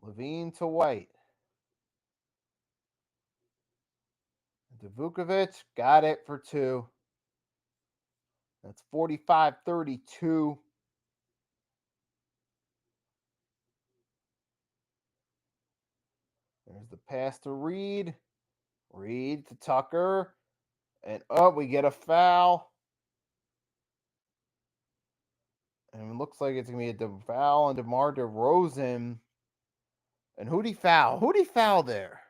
Levine to White. To Vukovic, got it for 2. That's 45-32. There's the pass to Reed. Reed to Tucker. And we get a foul. And it looks like it's going to be a foul on DeMar DeRozan. And who'd he foul? Who'd he foul there?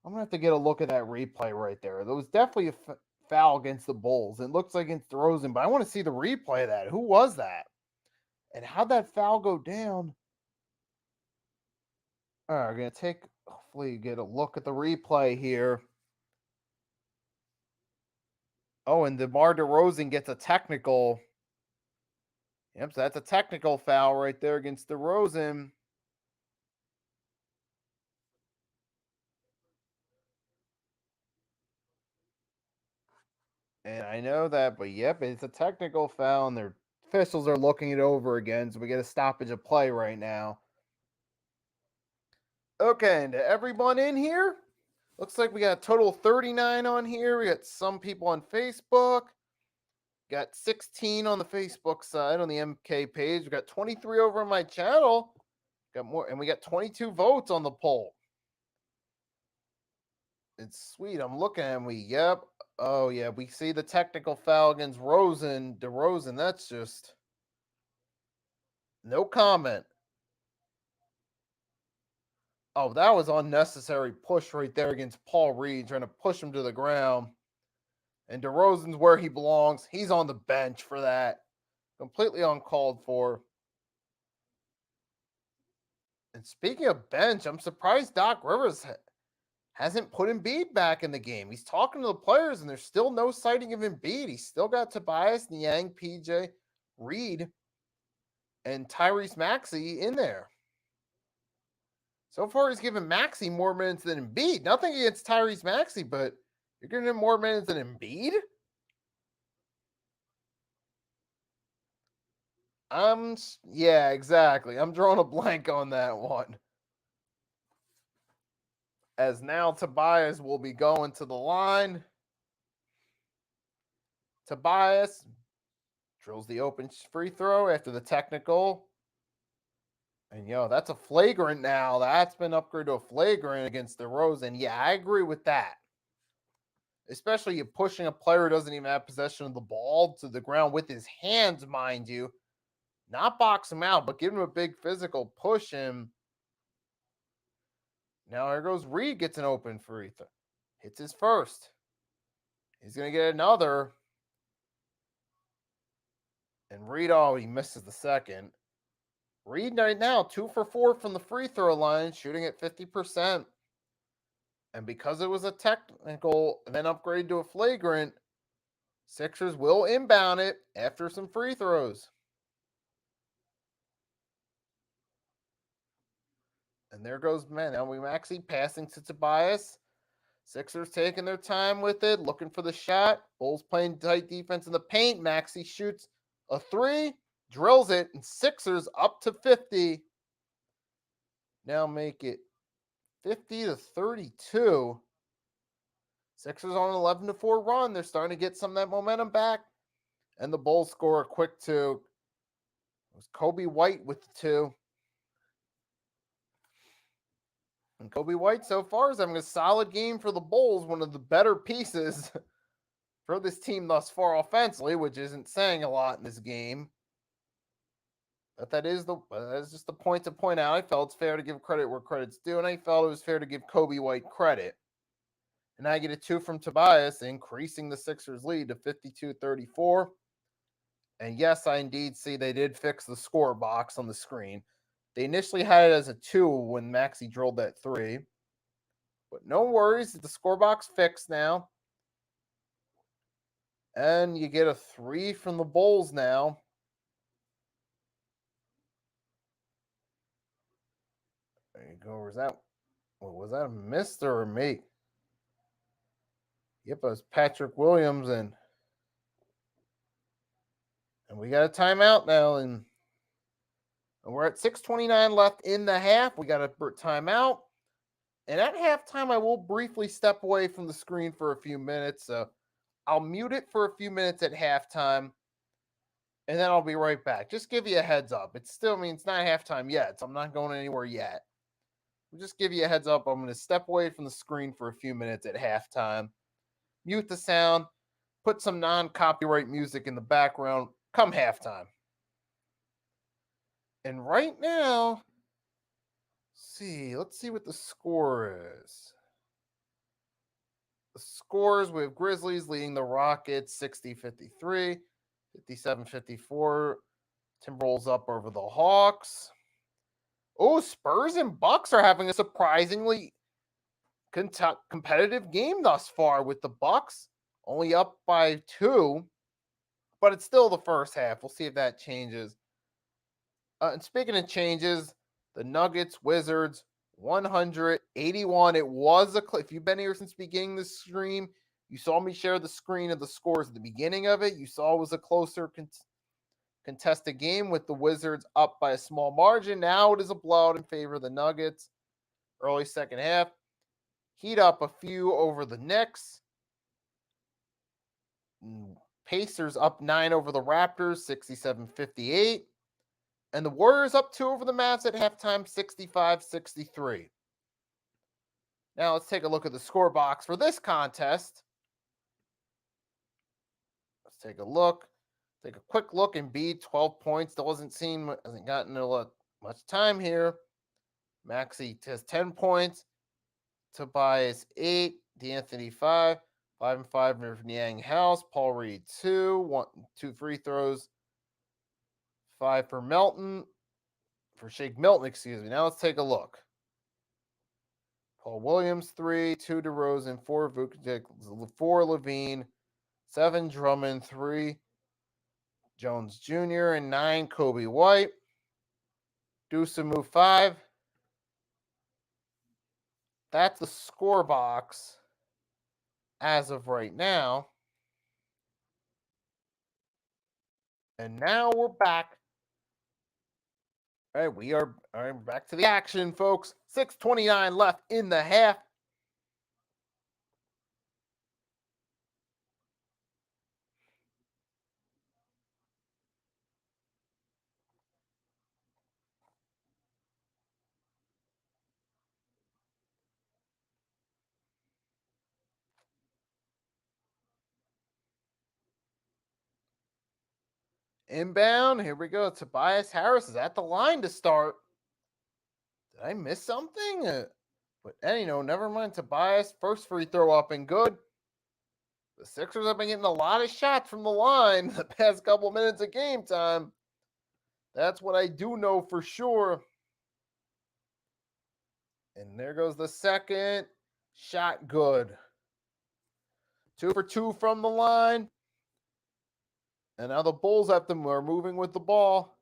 I'm going to have to get a look at that replay right there. There was definitely a foul against the Bulls. It looks like against DeRozan, but I want to see the replay of that. Who was that? And how'd that foul go down? All right, we're going to hopefully get a look at the replay here. Oh, and DeMar DeRozan gets a technical. Yep, so that's a technical foul right there against DeRozan. And I know that, but yep, it's a technical foul, and their officials are looking it over again, so we get a stoppage of play right now. Okay, and to everyone in here, looks like we got a total of 39 on here. We got some people on Facebook. Got 16 on the Facebook side on the MK page. We got 23 over on my channel. Got more, and we got 22 votes on the poll. It's sweet. I'm looking and yep. Oh yeah, we see the technical foul against DeRozan. That's just no comment. Oh, that was unnecessary push right there against Paul Reed, trying to push him to the ground. And DeRozan's where he belongs. He's on the bench for that. Completely uncalled for. And speaking of bench, I'm surprised Doc Rivers hasn't put Embiid back in the game. He's talking to the players, and there's still no sighting of Embiid. He's still got Tobias, Niang, PJ, Reed, and Tyrese Maxey in there. So far, he's given Maxey more minutes than Embiid. Nothing against Tyrese Maxey, but you're giving him more minutes than Embiid? Yeah, exactly. I'm drawing a blank on that one. As now Tobias will be going to the line. Tobias drills the open free throw after the technical. And that's a flagrant now. That's been upgraded to a flagrant against DeRozan. Yeah, I agree with that. Especially you pushing a player who doesn't even have possession of the ball to the ground with his hands, mind you. Not box him out, but give him a big physical push him. Now here goes Reed, gets an open free throw. Hits his first. He's going to get another. And Reed, oh, he misses the second. Reed right now, 2 for 4 from the free throw line, shooting at 50%. And because it was a technical and then upgraded to a flagrant, Sixers will inbound it after some free throws. And there goes, man. Now Maxey passing to Tobias. Sixers taking their time with it, looking for the shot. Bulls playing tight defense in the paint. Maxey shoots a three, drills it, and Sixers up to 50. Now make it 50-32. Sixers on an 11-4 run. They're starting to get some of that momentum back. And the Bulls score a quick two. It was Kobe White with the two. And Kobe White so far is having a solid game for the Bulls, one of the better pieces for this team thus far offensively, which isn't saying a lot in this game. But that is just the point to point out. I felt it's fair to give credit where credit's due, and I felt it was fair to give Kobe White credit. And I get a two from Tobias, increasing the Sixers' lead to 52-34. And yes, I indeed see they did fix the score box on the screen. They initially had it as a 2 when Maxey drilled that 3. But no worries, the score box fixed now. And you get a 3 from the Bulls now. There you go. Was that a miss or a make? Yep, it was Patrick Williams, and we got a timeout now, and we're at 6:29 left in the half. We got a timeout. And at halftime, I will briefly step away from the screen for a few minutes. So I'll mute it for a few minutes at halftime, and then I'll be right back. Just give you a heads up. It's not halftime yet, so I'm not going anywhere yet. I'll just give you a heads up. I'm going to step away from the screen for a few minutes at halftime, mute the sound, put some non-copyright music in the background come halftime. And right now, let's see what the score is. The scores, we have Grizzlies leading the Rockets 60-53, 57-54. Timberwolves up over the Hawks. Oh, Spurs and Bucks are having a surprisingly competitive game thus far, with the Bucks only up by 2, but it's still the first half. We'll see if that changes. And speaking of changes, the Nuggets, Wizards, 181. It was if you've been here since beginning the stream, you saw me share the screen of the scores at the beginning of it. You saw it was a closer contested game with the Wizards up by a small margin. Now it is a blowout in favor of the Nuggets. Early second half. Heat up a few over the Knicks. Pacers up 9 over the Raptors, 67-58. And the Warriors up 2 over the Mavs at halftime, 65-63. Now let's take a look at the score box for this contest. Let's take a look. Take a quick look. Embiid, 12 points. Hasn't gotten much time here. Maxey has 10 points. Tobias, 8. D'Anthony, 5. 5 and 5 for Niang House. Paul Reed, 2. 2 free throws. 5 for Milton. For Shake Milton, excuse me. Now let's take a look. Paul Williams, 3. 2 DeRozan, 4 Vucevic, 4 Levine, 7 Drummond, 3 Jones Jr., and 9 Kobe White. Dusamu, 5. That's the score box as of right now. And now we're back. All right, we are back to the action, folks. 6:29 left in the half. Inbound, here we go. Tobias Harris is at the line to start. Did I miss something? But never mind. Tobias, first free throw up and good. The Sixers have been getting a lot of shots from the line the past couple minutes of game time. That's what I do know for sure. And there goes the second shot. Good. 2 for 2 from the line. And now the Bulls are moving with the ball.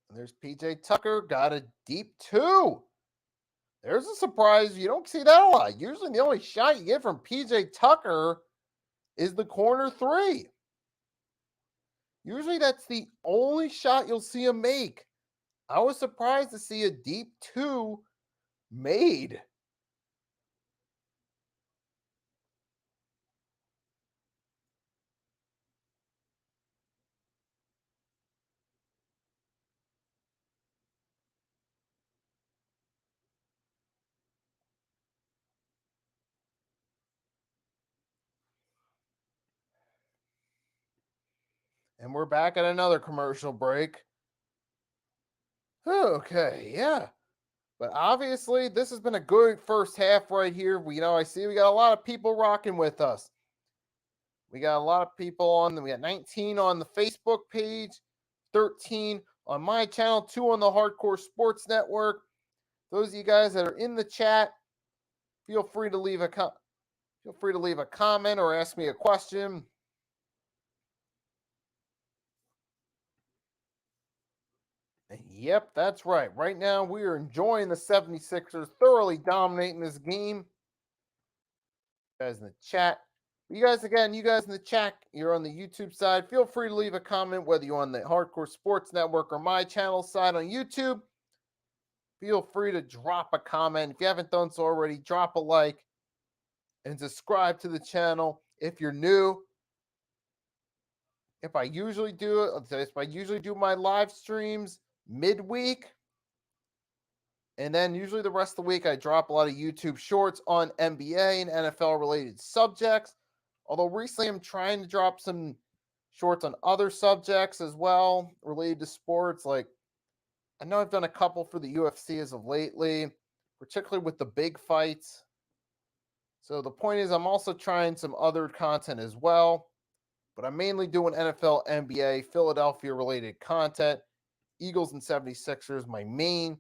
And there's PJ Tucker. Got a deep 2. There's a surprise. You don't see that a lot. Usually the only shot you get from PJ Tucker is the corner 3. Usually that's the only shot you'll see him make. I was surprised to see a deep 2 made. And we're back at another commercial break. Okay, yeah. But obviously, this has been a good first half right here. I see we got a lot of people rocking with us. We got a lot of people on. We got 19 on the Facebook page, 13 on my channel, 2 on the Hardcore Sports Network. Those of you guys that are in the chat, feel free to leave a comment or ask me a question. Yep, that's right. Right now, we are enjoying the 76ers thoroughly dominating this game. You guys in the chat. You guys in the chat, you're on the YouTube side. Feel free to leave a comment, whether you're on the Hardcore Sports Network or my channel side on YouTube. Feel free to drop a comment. If you haven't done so already, drop a like and subscribe to the channel if you're new. If I usually do my live streams midweek, and then usually the rest of the week I drop a lot of YouTube shorts on NBA and NFL related subjects. Although recently I'm trying to drop some shorts on other subjects as well related to sports. Like I know I've done a couple for the UFC as of lately, particularly with the big fights. So the point is I'm also trying some other content as well. But I'm mainly doing NFL, NBA, Philadelphia related content. Eagles and 76ers, my main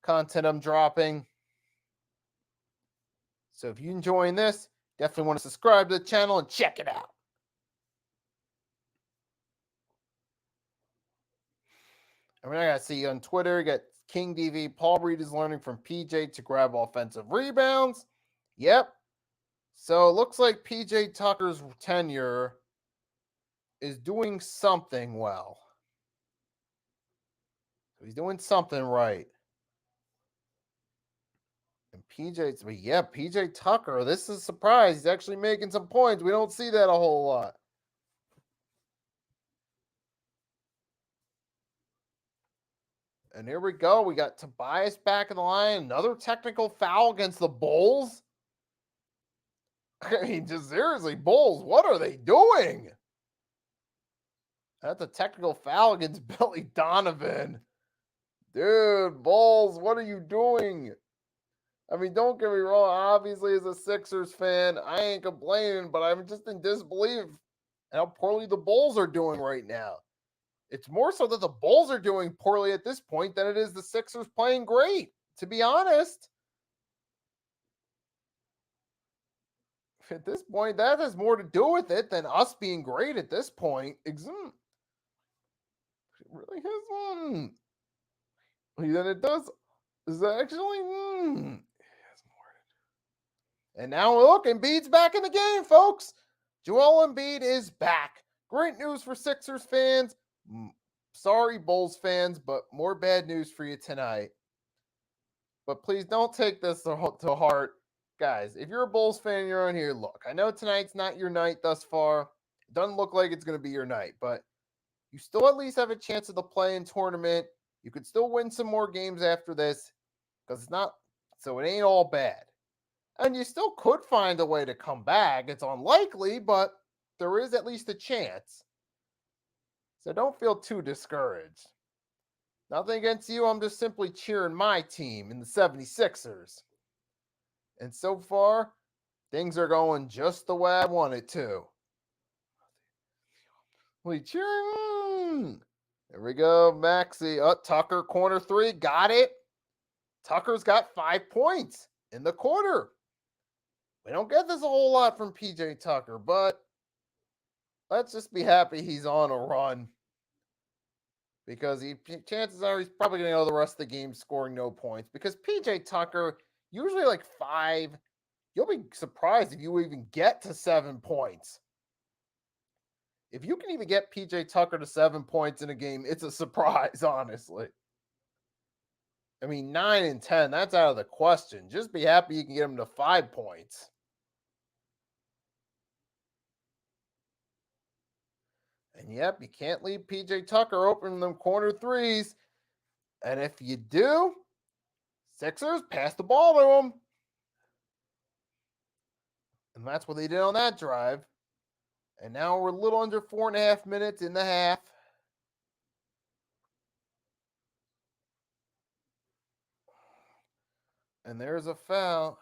content I'm dropping. So if you're enjoying this, definitely want to subscribe to the channel and check it out. I mean, I got to see you on Twitter. You got King DV. Paul Reed is learning from PJ to grab offensive rebounds. Yep. So it looks like PJ Tucker's tenure is doing something well. So he's doing something right. And PJ Tucker, this is a surprise. He's actually making some points. We don't see that a whole lot. And here we go. We got Tobias back in the line. Another technical foul against the Bulls. I mean, just seriously, Bulls, what are they doing? That's a technical foul against Billy Donovan. Dude, Bulls, what are you doing? I mean, don't get me wrong. Obviously, as a Sixers fan, I ain't complaining, but I'm just in disbelief how poorly the Bulls are doing right now. It's more so that the Bulls are doing poorly at this point than it is the Sixers playing great, to be honest. At this point, that has more to do with it than us being great at this point. It really has Then it does. Is actually And now look, Embiid's back in the game, folks. Joel Embiid is back. Great news for Sixers fans. Sorry, Bulls fans, but more bad news for you tonight. But please don't take this to heart. Guys, if you're a Bulls fan, you're on here. Look, I know tonight's not your night thus far. It doesn't look like it's going to be your night, but you still at least have a chance at the play-in tournament. You could still win some more games after this because it ain't all bad. And you still could find a way to come back. It's unlikely, but there is at least a chance. So don't feel too discouraged. Nothing against you. I'm just simply cheering my team in the 76ers. And so far, things are going just the way I want it to. We cheering. There we go, Maxi. Tucker, corner three. Got it. Tucker's got 5 points in the quarter. We don't get this a whole lot from PJ Tucker, but let's just be happy he's on a run because chances are he's probably going to go the rest of the game scoring no points because PJ Tucker, usually like 5, you'll be surprised if you even get to 7 points. If you can even get PJ Tucker to 7 points in a game, it's a surprise, honestly. I mean, 9 and 10, that's out of the question. Just be happy you can get him to 5 points. And yep, you can't leave PJ Tucker open them corner threes. And if you do, Sixers pass the ball to him. And that's what they did on that drive. And now we're a little under 4.5 minutes in the half. And there's a foul.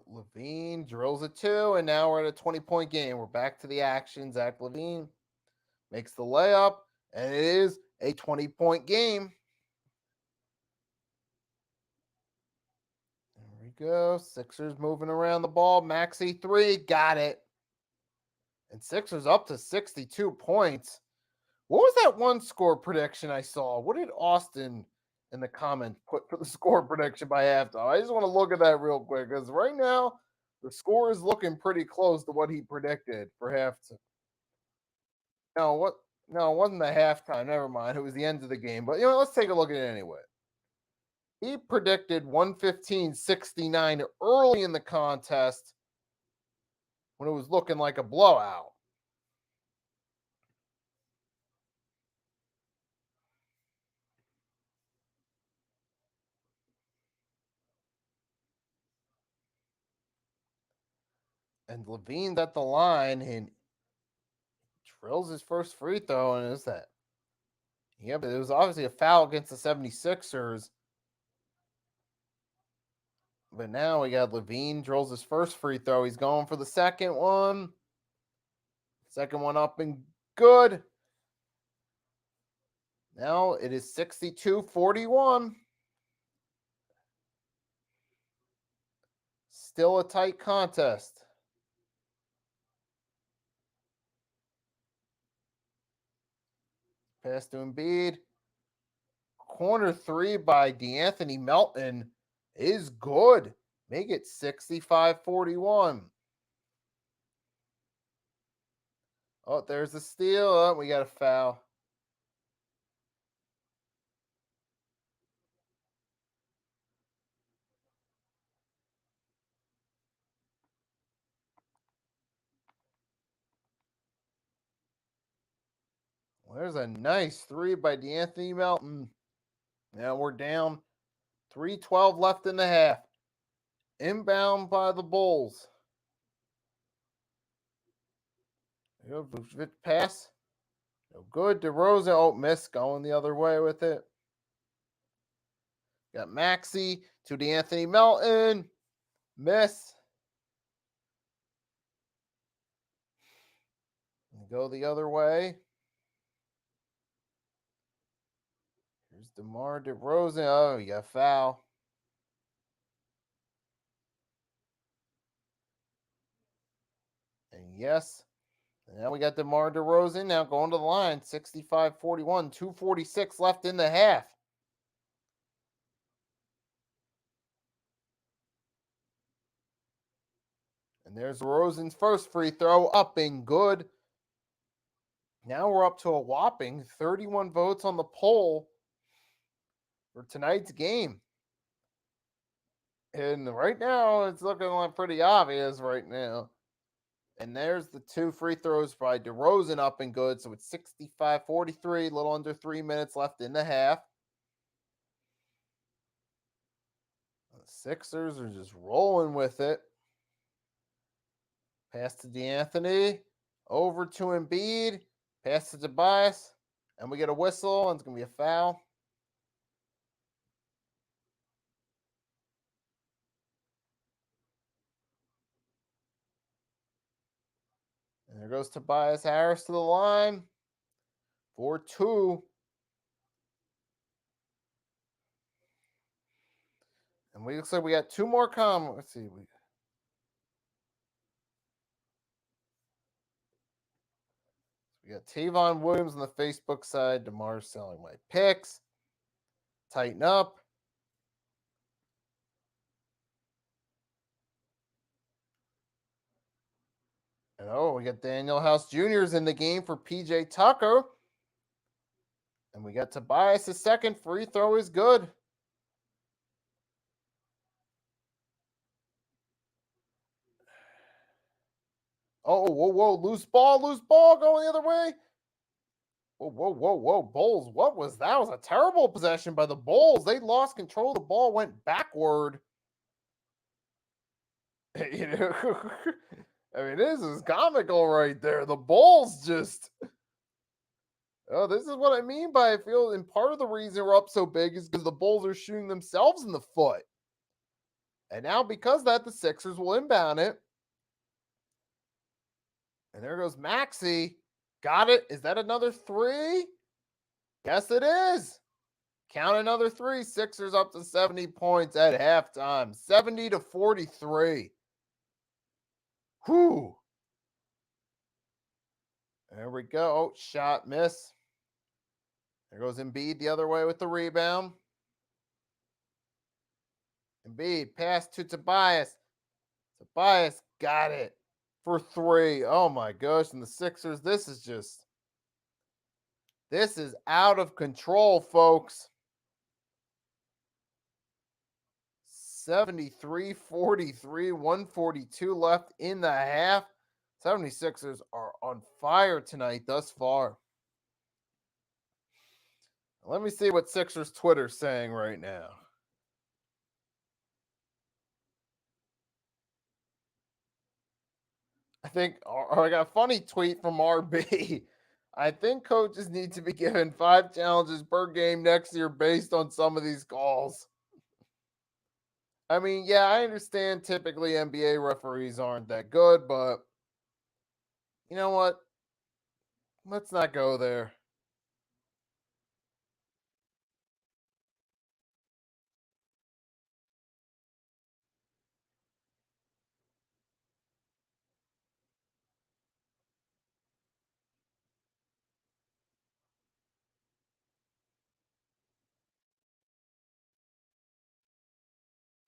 Levine drills a 2, and now we're at a 20-point game. We're back to the action. Zach Levine makes the layup, and it is a 20-point game. There we go. Sixers moving around the ball. Maxi 3, got it. And Sixers up to 62 points. What was that one score prediction I saw? What did Austin in the comments put for the score prediction by halftime? I just want to look at that real quick because right now the score is looking pretty close to what he predicted for halftime. No, what? No, it wasn't the halftime. Never mind. It was the end of the game. But let's take a look at it anyway. He predicted 115-69 early in the contest when it was looking like a blowout. And Levine's at the line and drills his first free throw, and is that? Yeah, but it was obviously a foul against the 76ers. But now we got Levine drills his first free throw. He's going for the second one. Second one up and good. Now it is 62-41. Still a tight contest. Pass to Embiid. Corner three by DeAnthony Melton is good. Make it 65-41. Oh, there's a steal. Oh, we got a foul. Well, there's a nice three by DeAnthony Melton. Now we're down 3:12 left in the half. Inbound by the Bulls. Pass. No good. DeRozan. Oh, miss. Going the other way with it. Got Maxi to DeAnthony Melton. Miss. Go the other way. Here's DeMar DeRozan. Oh, you got foul. And yes. And now we got DeMar DeRozan now going to the line. 65-41. 2:46 left in the half. And there's DeRozan's first free throw up and good. Now we're up to a whopping 31 votes on the poll for tonight's game. And right now, it's looking like pretty obvious right now. And there's the 2 free throws by DeRozan up and good. So it's 65-43, a little under 3 minutes left in the half. The Sixers are just rolling with it. Pass to DeAnthony. Over to Embiid. Pass to Tobias. And we get a whistle, and it's going to be a foul. And there goes Tobias Harris to the line for 2. And we looks like we got 2 more come. Let's see. We got Tavon Williams on the Facebook side. DeMar's selling my picks. Tighten up. And we got Daniel House Jr.'s in the game for PJ Tucker. And we got Tobias' second free throw is good. Oh, whoa, loose ball going the other way. Whoa, Bulls. What was that? Was a terrible possession by the Bulls. They lost control. The ball went backward. You know, I mean, this is comical right there. The Bulls just. Oh, this is what I mean by I feel, and part of the reason we're up so big is because the Bulls are shooting themselves in the foot. And now, because of that, the Sixers will inbound it. And there goes Maxey. Got it. Is that another 3? Yes, it is. Count another 3. Sixers up to 70 points at halftime. 70-43. Whew. There we go. Oh, shot miss. There goes Embiid the other way with the rebound. Embiid pass to Tobias. Tobias got it for 3. Oh my gosh. And the Sixers, this is out of control, folks. 73-43, 142 left in the half. 76ers are on fire tonight thus far. Let me see what Sixers Twitter's saying right now. I think I got a funny tweet from RB. I think coaches need to be given 5 challenges per game next year based on some of these calls. I mean, yeah, I understand typically NBA referees aren't that good, but you know what? Let's not go there.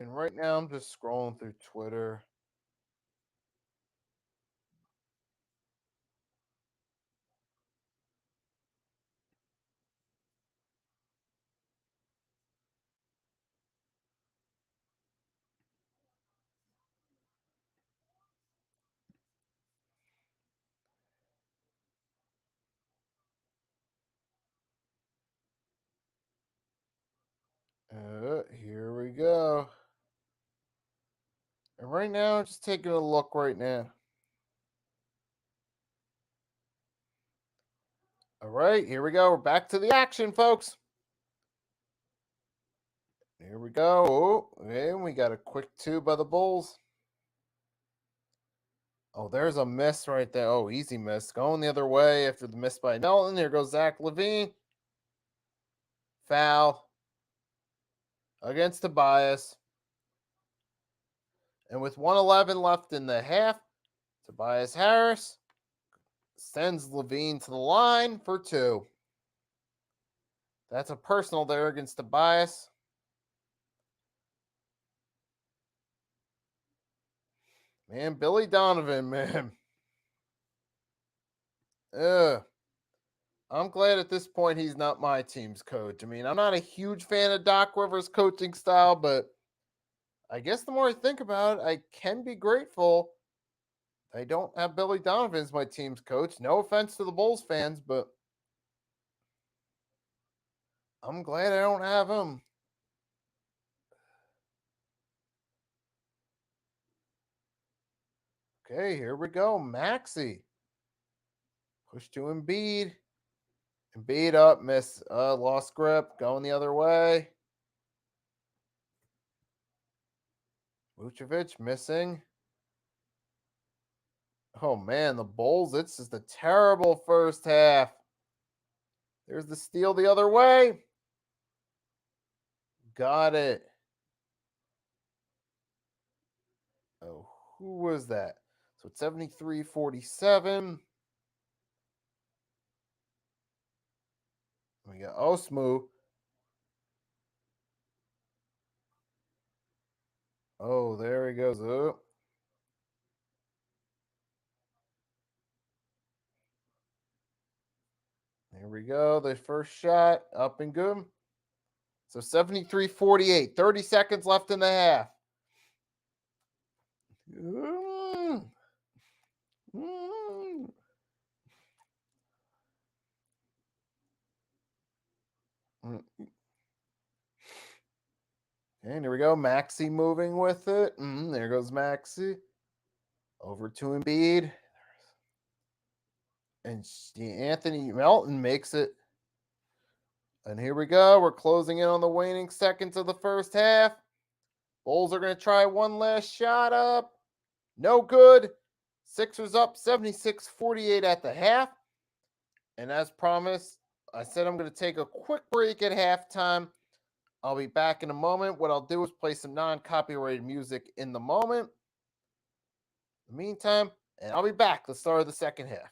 And right now, I'm just scrolling through Twitter. Here we go. And right now, just taking a look right now. All right, here we go. We're back to the action, folks. Here we go. Oh, and we got a quick 2 by the Bulls. Oh, there's a miss right there. Oh, easy miss. Going the other way after the miss by Melton. Here goes Zach LaVine. Foul against Tobias. And with 1:11 left in the half, Tobias Harris sends LaVine to the line for 2. That's a personal there against Tobias. Man, Billy Donovan, man. I'm glad at this point he's not my team's coach. I mean, I'm not a huge fan of Doc Rivers' coaching style, but I guess the more I think about it, I can be grateful I don't have Billy Donovan as my team's coach. No offense to the Bulls fans, but I'm glad I don't have him. Okay, here we go. Maxi. Push to Embiid. Embiid up, miss, lost grip, going the other way. Vucevic missing. Oh man, the Bulls, it's just a terrible first half. There's the steal the other way. Got it. Oh, who was that? So it's 73-47. We got Osmu. Oh, there he goes. Oh. Here we go. The first shot up and good. So 73-48. 30 seconds left in the half. Mm. Mm. Mm. And here we go. Maxi moving with it. There goes Maxi. Over to Embiid. And Anthony Melton makes it. And here we go. We're closing in on the waning seconds of the first half. Bulls are going to try one last shot up. No good. Sixers up 76-48 at the half. And as promised, I said I'm going to take a quick break at halftime. I'll be back in a moment. What I'll do is play some non-copyrighted music in the moment. In the meantime, and I'll be back at the start of the second half.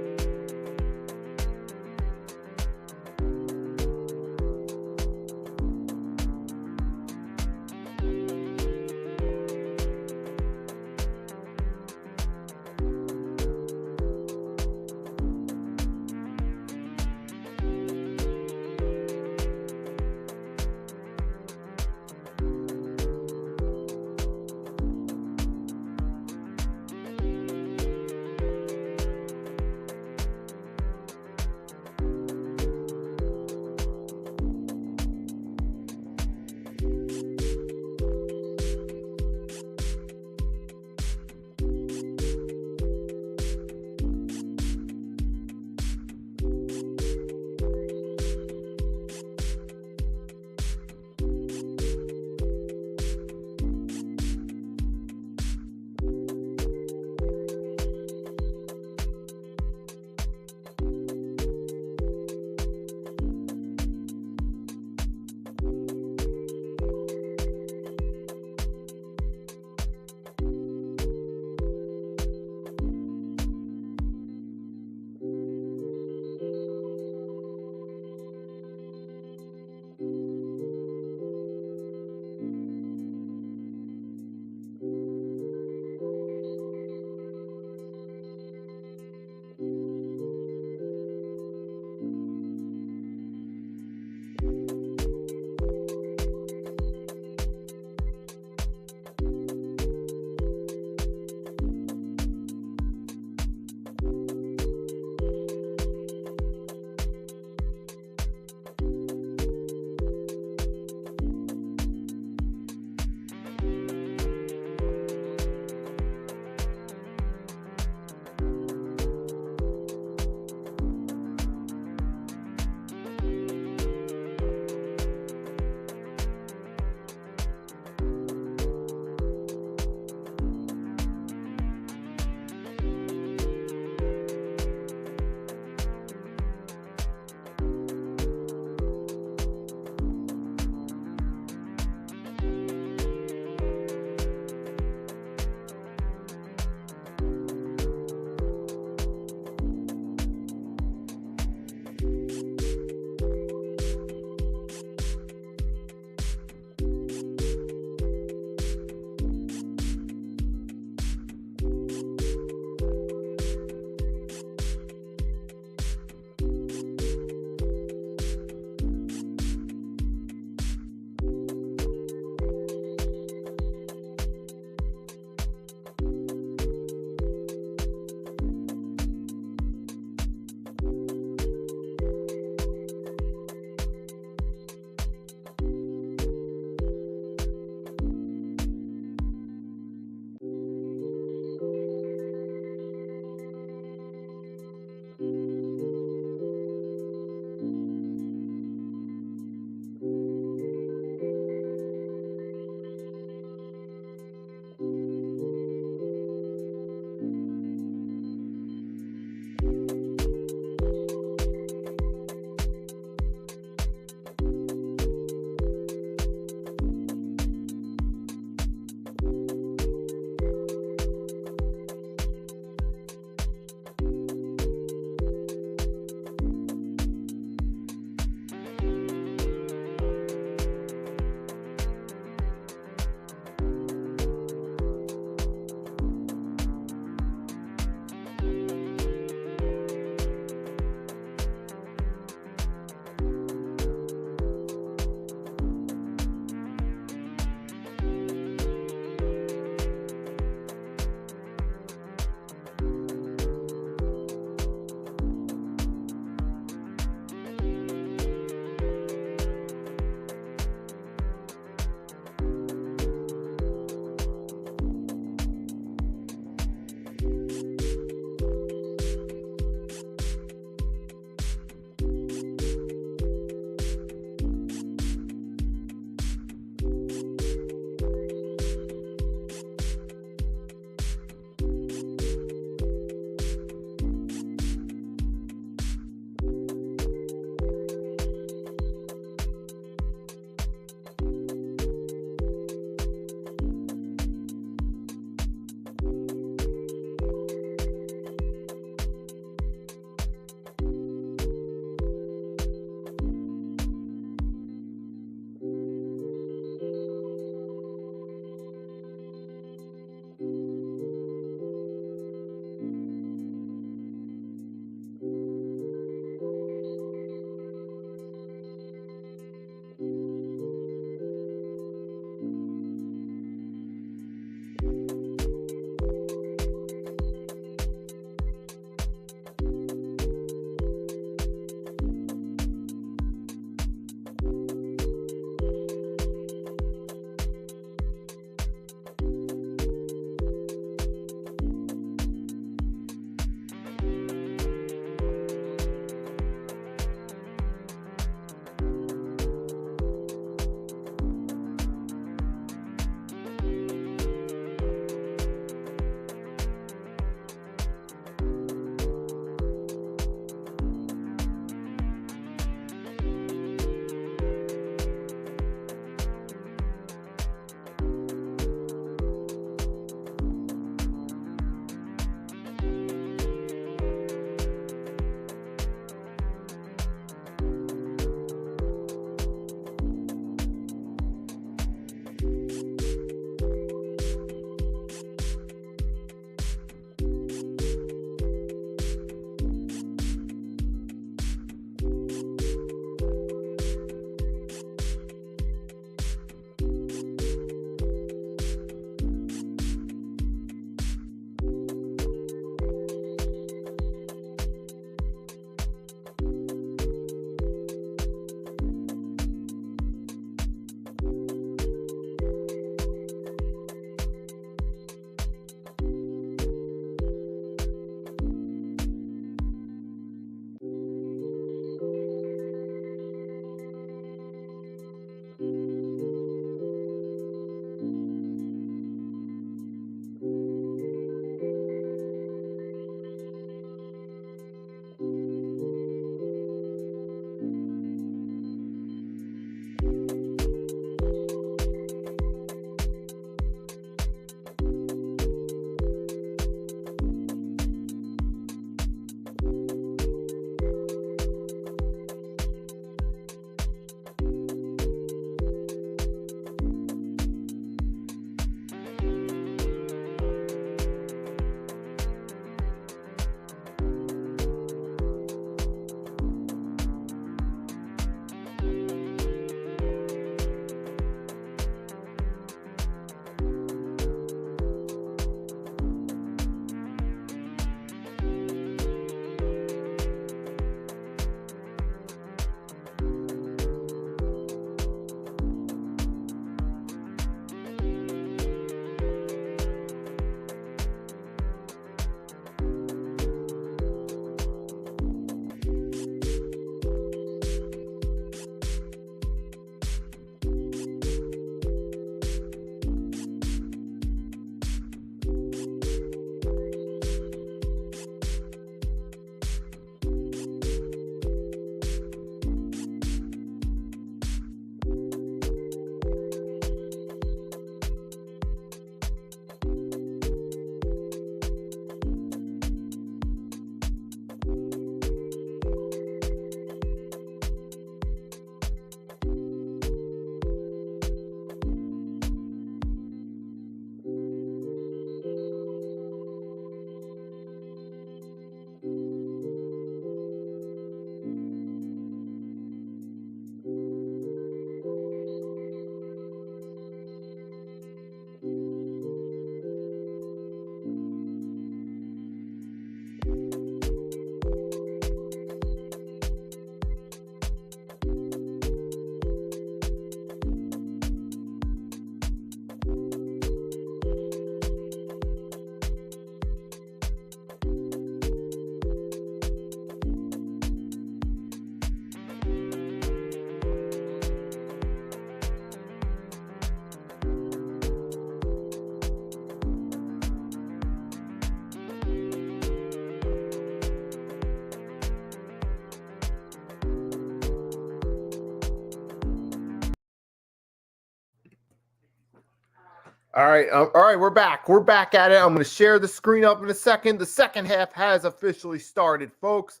All right, we're back. We're back at it. I'm going to share the screen up in a second. The second half has officially started, folks.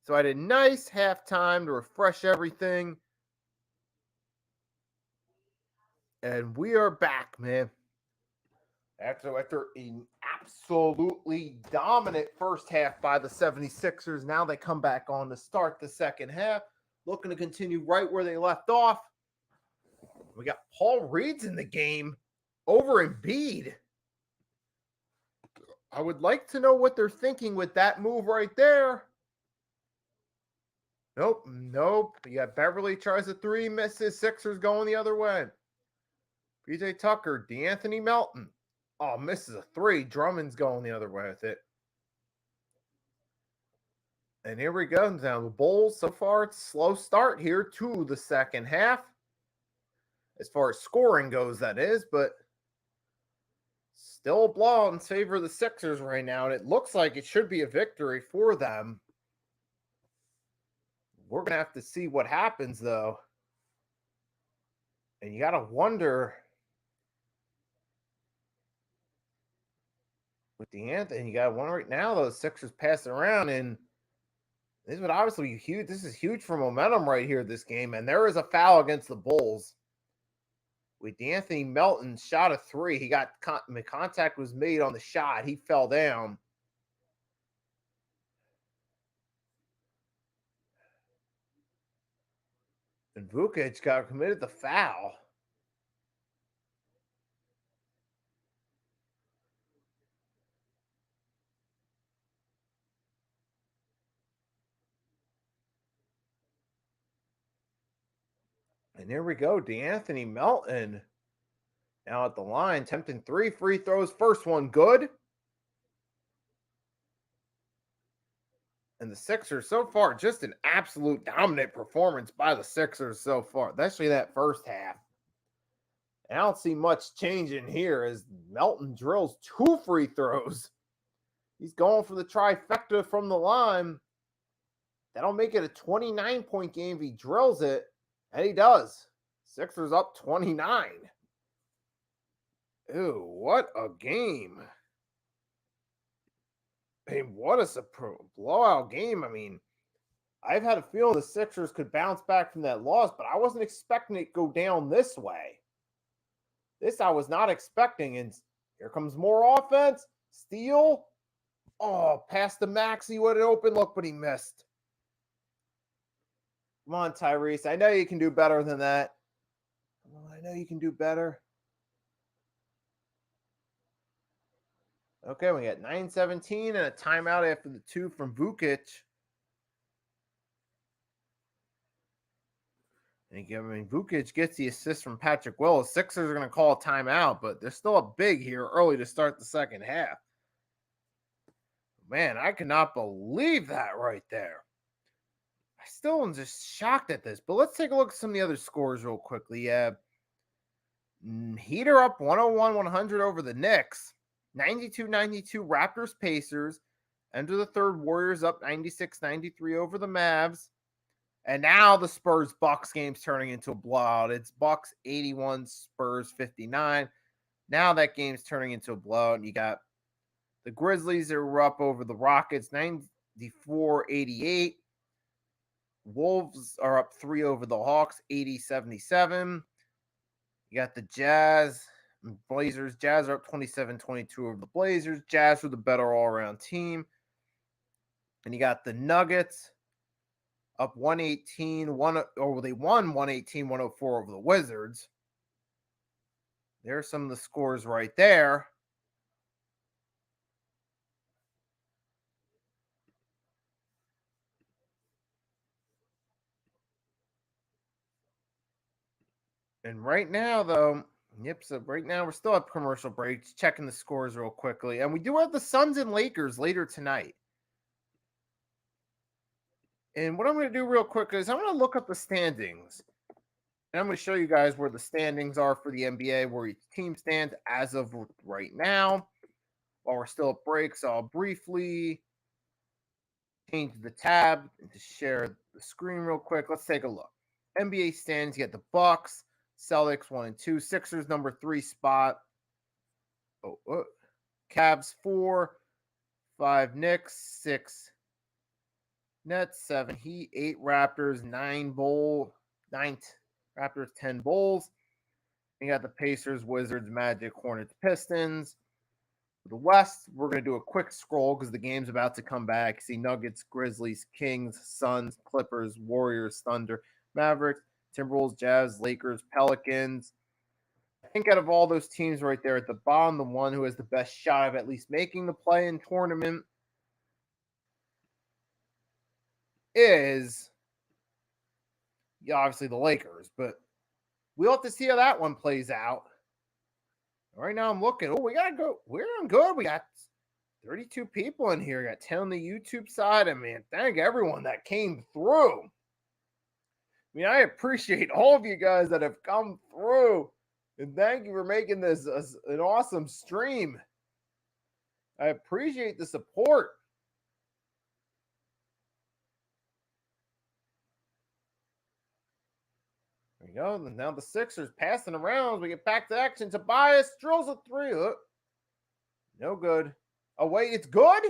So I had a nice halftime to refresh everything. And we are back, man. After an absolutely dominant first half by the 76ers, now they come back on to start the second half, looking to continue right where they left off. We got Paul Reed's in the game over Embiid. I would like to know what they're thinking with that move right there. Nope. You got Beverly tries a three, misses. Sixers going the other way. PJ Tucker, DeAnthony Melton. Oh, misses a three. Drummond's going the other way with it. And here we go. Now the Bulls, so far, it's a slow start here to the second half. As far as scoring goes, that is, but still a blowout in favor of the Sixers right now. And it looks like it should be a victory for them. We're going to have to see what happens, though. And you got to wonder with DeAnthony, you got one right now, those Sixers passing around, and this would obviously be huge. This is huge for momentum right here, this game. And there is a foul against the Bulls. With DeAnthony Melton shot a three. He got contact was made on the shot. He fell down. And Vukic got committed the foul. And there we go. DeAnthony Melton now at the line, attempting 3 free throws. First one good. And the Sixers so far, just an absolute dominant performance by the Sixers so far, especially that first half. And I don't see much change in here as Melton drills 2 free throws. He's going for the trifecta from the line. That'll make it a 29-point game if he drills it. And he does. Sixers up 29. Ew, what a game. Hey, what a blowout game. I mean, I've had a feeling the Sixers could bounce back from that loss, but I wasn't expecting it to go down this way. This I was not expecting. And here comes more offense. Steal. Oh, past the Maxey. What an open look, but he missed. Come on, Tyrese. I know you can do better than that. I know you can do better. Okay, we got 9:17 and a timeout after the 2 from Vukic. And again, Vukic gets the assist from Patrick Willis. Sixers are going to call a timeout, but they're still up big here early to start the second half. Man, I cannot believe that right there. I still am just shocked at this. But let's take a look at some of the other scores real quickly. Heat are up 101-100 over the Knicks. 92-92 Raptors Pacers. Enter the third, Warriors up 96-93 over the Mavs. And now the Spurs Bucks game's turning into a blowout. It's Bucks 81, Spurs 59. Now that game's turning into a blowout. You got the Grizzlies that were up over the Rockets 94-88. Wolves are up 3 over the Hawks 80-77. You got the Jazz and Blazers. Jazz are up 27-22 over the Blazers. Jazz were the better all-around team. And you got the Nuggets up 118, they won 118-104 over the Wizards. There's some of the scores right there. And right now, though, so right now we're still at commercial breaks, checking the scores real quickly. And we do have the Suns and Lakers later tonight. And what I'm going to do real quick is I'm going to look up the standings. And I'm going to show you guys where the standings are for the NBA, where each team stands as of right now. While we're still at break, so I'll briefly change the tab to share the screen real quick. Let's take a look. NBA standings, you get the Bucks, Celtics 1 and 2, Sixers number 3 spot, Cavs 4, 5 Knicks, 6 Nets, 7 Heat, 8 Raptors, 9 Raptors, 10 Bulls. You got the Pacers, Wizards, Magic, Hornets, Pistons. For the West, we're going to do a quick scroll because the game's about to come back. See Nuggets, Grizzlies, Kings, Suns, Clippers, Warriors, Thunder, Mavericks, Timberwolves, Jazz, Lakers, Pelicans. I think out of all those teams right there at the bottom, the one who has the best shot of at least making the play-in tournament is obviously the Lakers. But we'll have to see how that one plays out. Right now I'm looking. Oh, we got to go. We're doing good. We got 32 people in here. Got 10 on the YouTube side. And man, thank everyone that came through. I mean, I appreciate all of you guys that have come through. And thank you for making this an awesome stream. I appreciate the support. There we go. And now the Sixers passing around as we get back to action. Tobias drills a 3. No good. Oh, wait, it's good?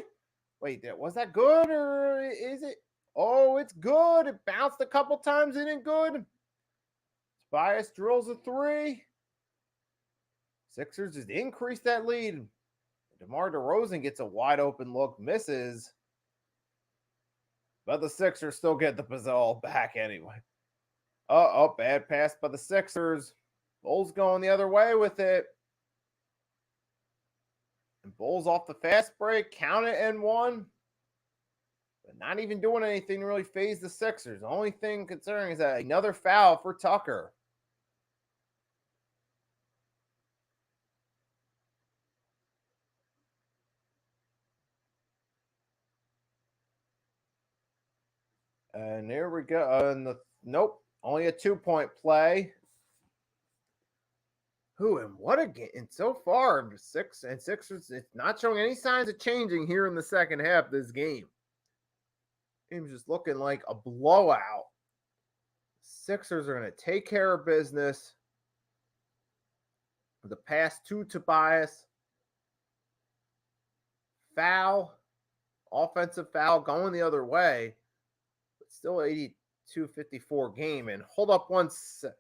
Wait, was that good or is it? Oh, it's good. It bounced a couple times. It ain't good. Tobias drills a 3. Sixers just increased that lead. DeMar DeRozan gets a wide open look, misses. But the Sixers still get the ball back anyway. Bad pass by the Sixers. Bulls going the other way with it. And Bulls off the fast break. Count it and 1. But not even doing anything to really phase the Sixers. The only thing concerning is that another foul for Tucker. And there we go. Nope. Only a 2-point play. And what a game. And so far, Sixers, it's not showing any signs of changing here in the second half of this game. Game's just looking like a blowout. Sixers are going to take care of business. The pass to Tobias. Foul. Offensive foul going the other way. But still 82-54 game. And hold up one sec.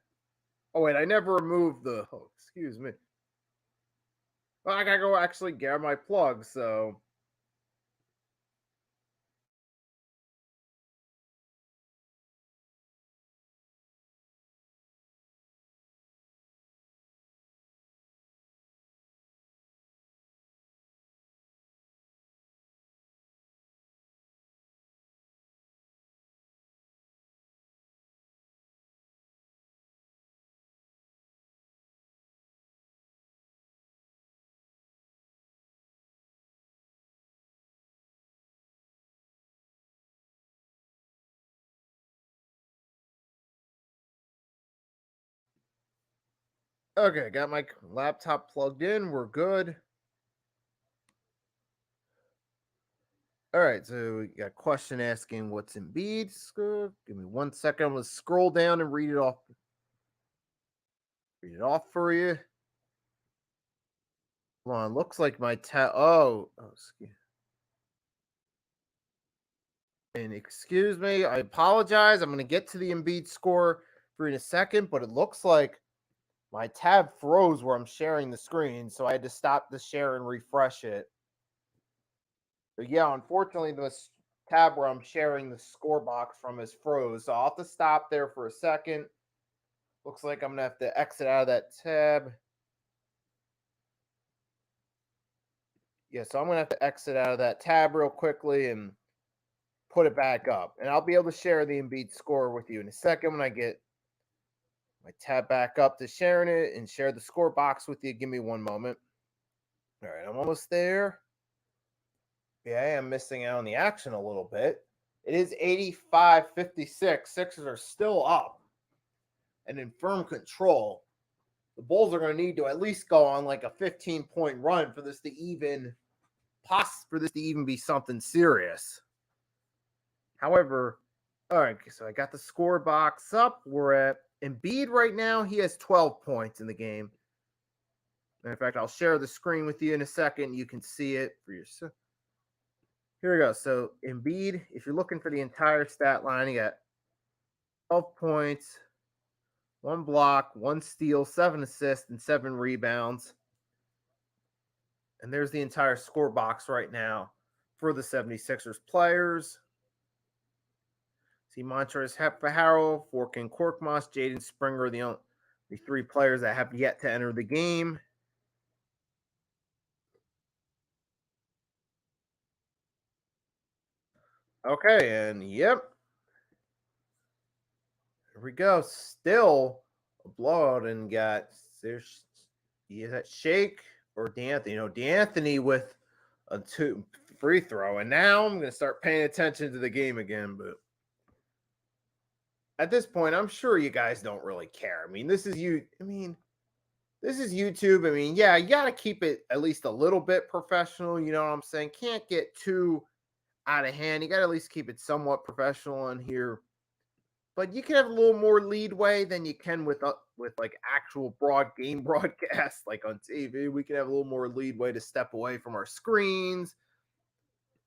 Oh, wait, I never removed excuse me. Well, I got to go actually grab my plug, so. Okay, got my laptop plugged in. We're good. All right, so we got a question asking what's Embiid's score. Give me 1 second. I'm going to scroll down and read it off. Read it off for you. Hold on, looks like my excuse. And excuse me, I apologize. I'm going to get to the Embiid score for in a second, but it looks like my tab froze where I'm sharing the screen, so I had to stop the share and refresh it. But yeah, unfortunately, the tab where I'm sharing the score box from is froze, so I'll have to stop there for a second. Looks like I'm going to have to exit out of that tab. Yeah, so I'm going to have to exit out of that tab real quickly and put it back up. And I'll be able to share the Embiid score with you in a second when I get my tab back up to sharing it and share the score box with you. Give me 1 moment. All right, I'm almost there. Yeah, I am missing out on the action a little bit. It is 85-56. Sixers are still up and in firm control. The Bulls are going to need to at least go on like a 15-point run for this to even be something serious. However, all right, so I got the score box up. We're at Embiid right now. He has 12 points in the game. In fact, I'll share the screen with you in a second. You can see it for yourself. Here we go. So Embiid, if you're looking for the entire stat line, you got 12 points, 1 block, 1 steal, 7 assists, and 7 rebounds. And there's the entire score box right now for the 76ers players. See Montrezl Harrell, Furkan Korkmaz, Jaden Springer, the 3 players that have yet to enter the game. Okay, and yep. Here we go. Still a blowout, and there's is that Shake or D'Anthony? D'Anthony with a 2 free throw. And now I'm gonna start paying attention to the game again, but at this point, I'm sure you guys don't really care. This is this is YouTube. Yeah, you got to keep it at least a little bit professional. You know what I'm saying? Can't get too out of hand. You got to at least keep it somewhat professional in here. But you can have a little more leadway than you can with like actual game broadcasts, like on TV. We can have a little more leadway to step away from our screens.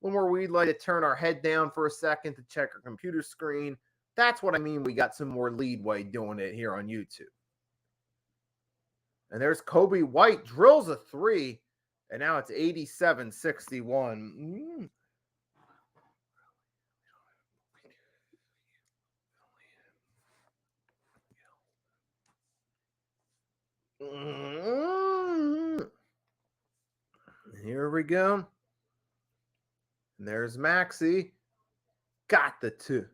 A little more leadway to turn our head down for a second to check our computer screen. That's what I mean. We got some more leadway doing it here on YouTube. And there's Kobe White, drills a 3, and now it's 87-61. Here we go. And there's Maxey. Got the 2.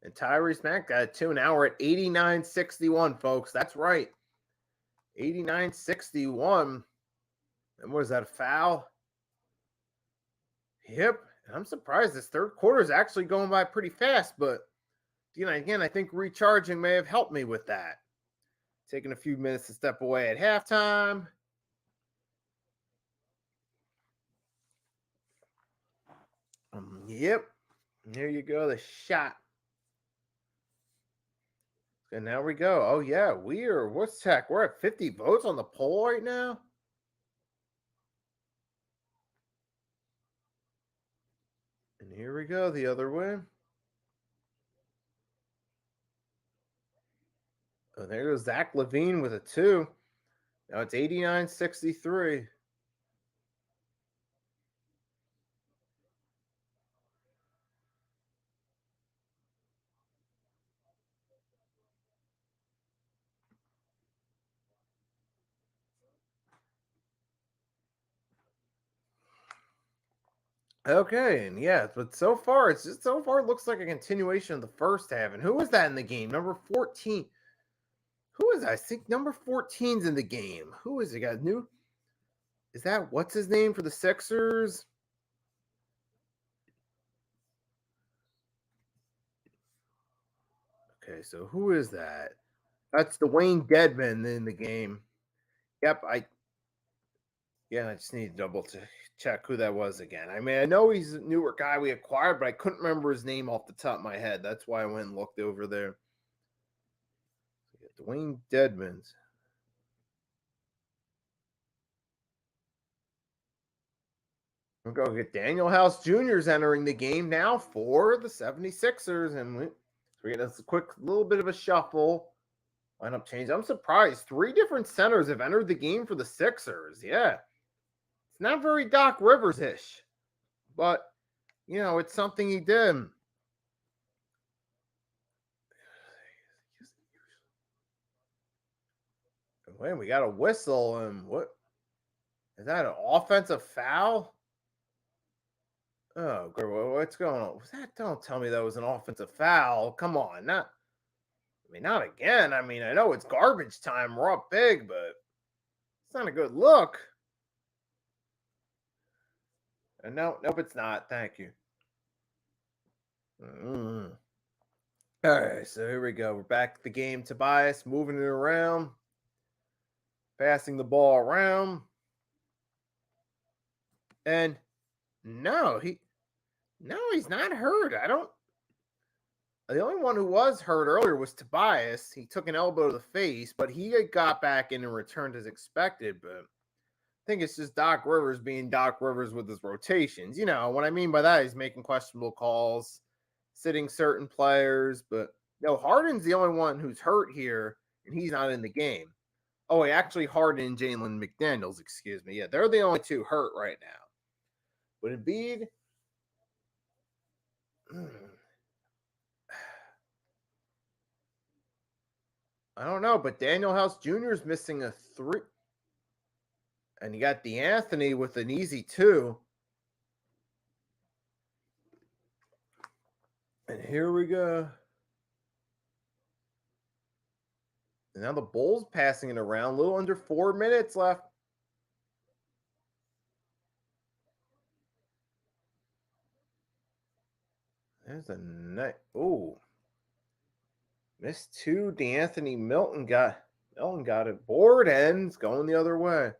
And Tyrese Mack got a 2. Now we're at 89-61, folks. That's right. 89-61. And what is that, a foul? Yep. I'm surprised this third quarter is actually going by pretty fast, but again, I think recharging may have helped me with that. Taking a few minutes to step away at halftime. Yep. Here you go, the shot. And now we go. Oh, yeah, what's heck? We're at 50 votes on the poll right now. And here we go, the other way. Oh, there goes Zach LaVine with a 2. Now it's 89-63. Okay, and yeah, but so far it looks like a continuation of the first half. And who was that in the game? Number 14. Who is that? I think number 14's in the game. Who is it? Got new? Is that what's his name for the Sixers? Okay, so who is that? That's Dwayne Dedman in the game. Yep, I just need to double check who that was again. I know he's a newer guy we acquired, but I couldn't remember his name off the top of my head. That's why I went and looked over there. Dwayne Dedmans. We'll go get Daniel House Jr. is entering the game now for the 76ers. And we get a quick little bit of a shuffle. Lineup change. I'm surprised. 3 different centers have entered the game for the Sixers. Yeah. It's not very Doc Rivers-ish. But, it's something he did. Wait, we got a whistle. And what? Is that an offensive foul? Oh, what's going on? Don't tell me that was an offensive foul. Come on. Not again. I know it's garbage time. We're up big, but it's not a good look. And nope, it's not. Thank you. All right, so here we go. We're back at the game. Tobias moving it around, passing the ball around. And no, he's not hurt. The only one who was hurt earlier was Tobias. He took an elbow to the face, but he got back in and returned as expected. But I think it's just Doc Rivers being Doc Rivers with his rotations. You know what I mean by that? He's making questionable calls, sitting certain players. But no, Harden's the only one who's hurt here, and he's not in the game. Oh, wait, actually, Harden and Jalen McDaniels, excuse me. Yeah, they're the only two hurt right now. But Embiid, I don't know. But Daniel House Jr. is missing a 3. And you got DeAnthony with an easy 2. And here we go. And now the Bulls passing it around. A little under 4 minutes left. There's a night. Oh. Missed 2. DeAnthony Milton got it. Board ends going the other way.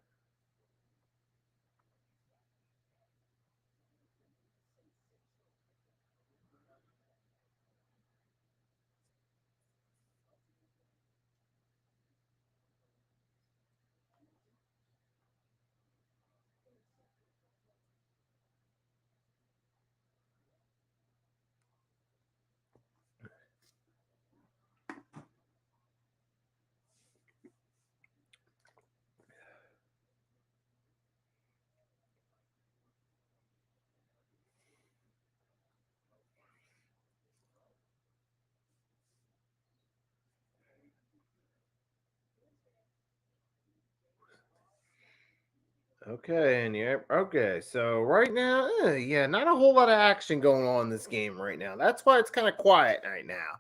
Okay, and yeah, okay. So right now, yeah, not a whole lot of action going on in this game right now. That's why it's kind of quiet right now.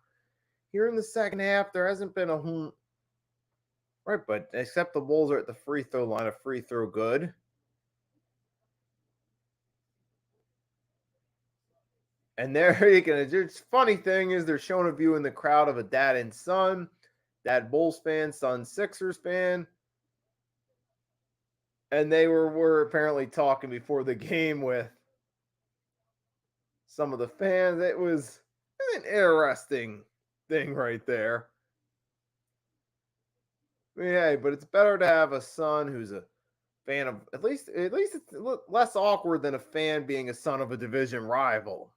Here in the second half, there hasn't been a whole right, but except the Bulls are at the free throw line, a free throw good. And there you can. Just funny thing is, they're showing a view in the crowd of a dad and son, dad Bulls fan, son Sixers fan, and they were apparently talking before the game with some of the fans. It was an interesting thing right there. Yeah, but it's better to have a son who's a fan of at least it's less awkward than a fan being a son of a division rival.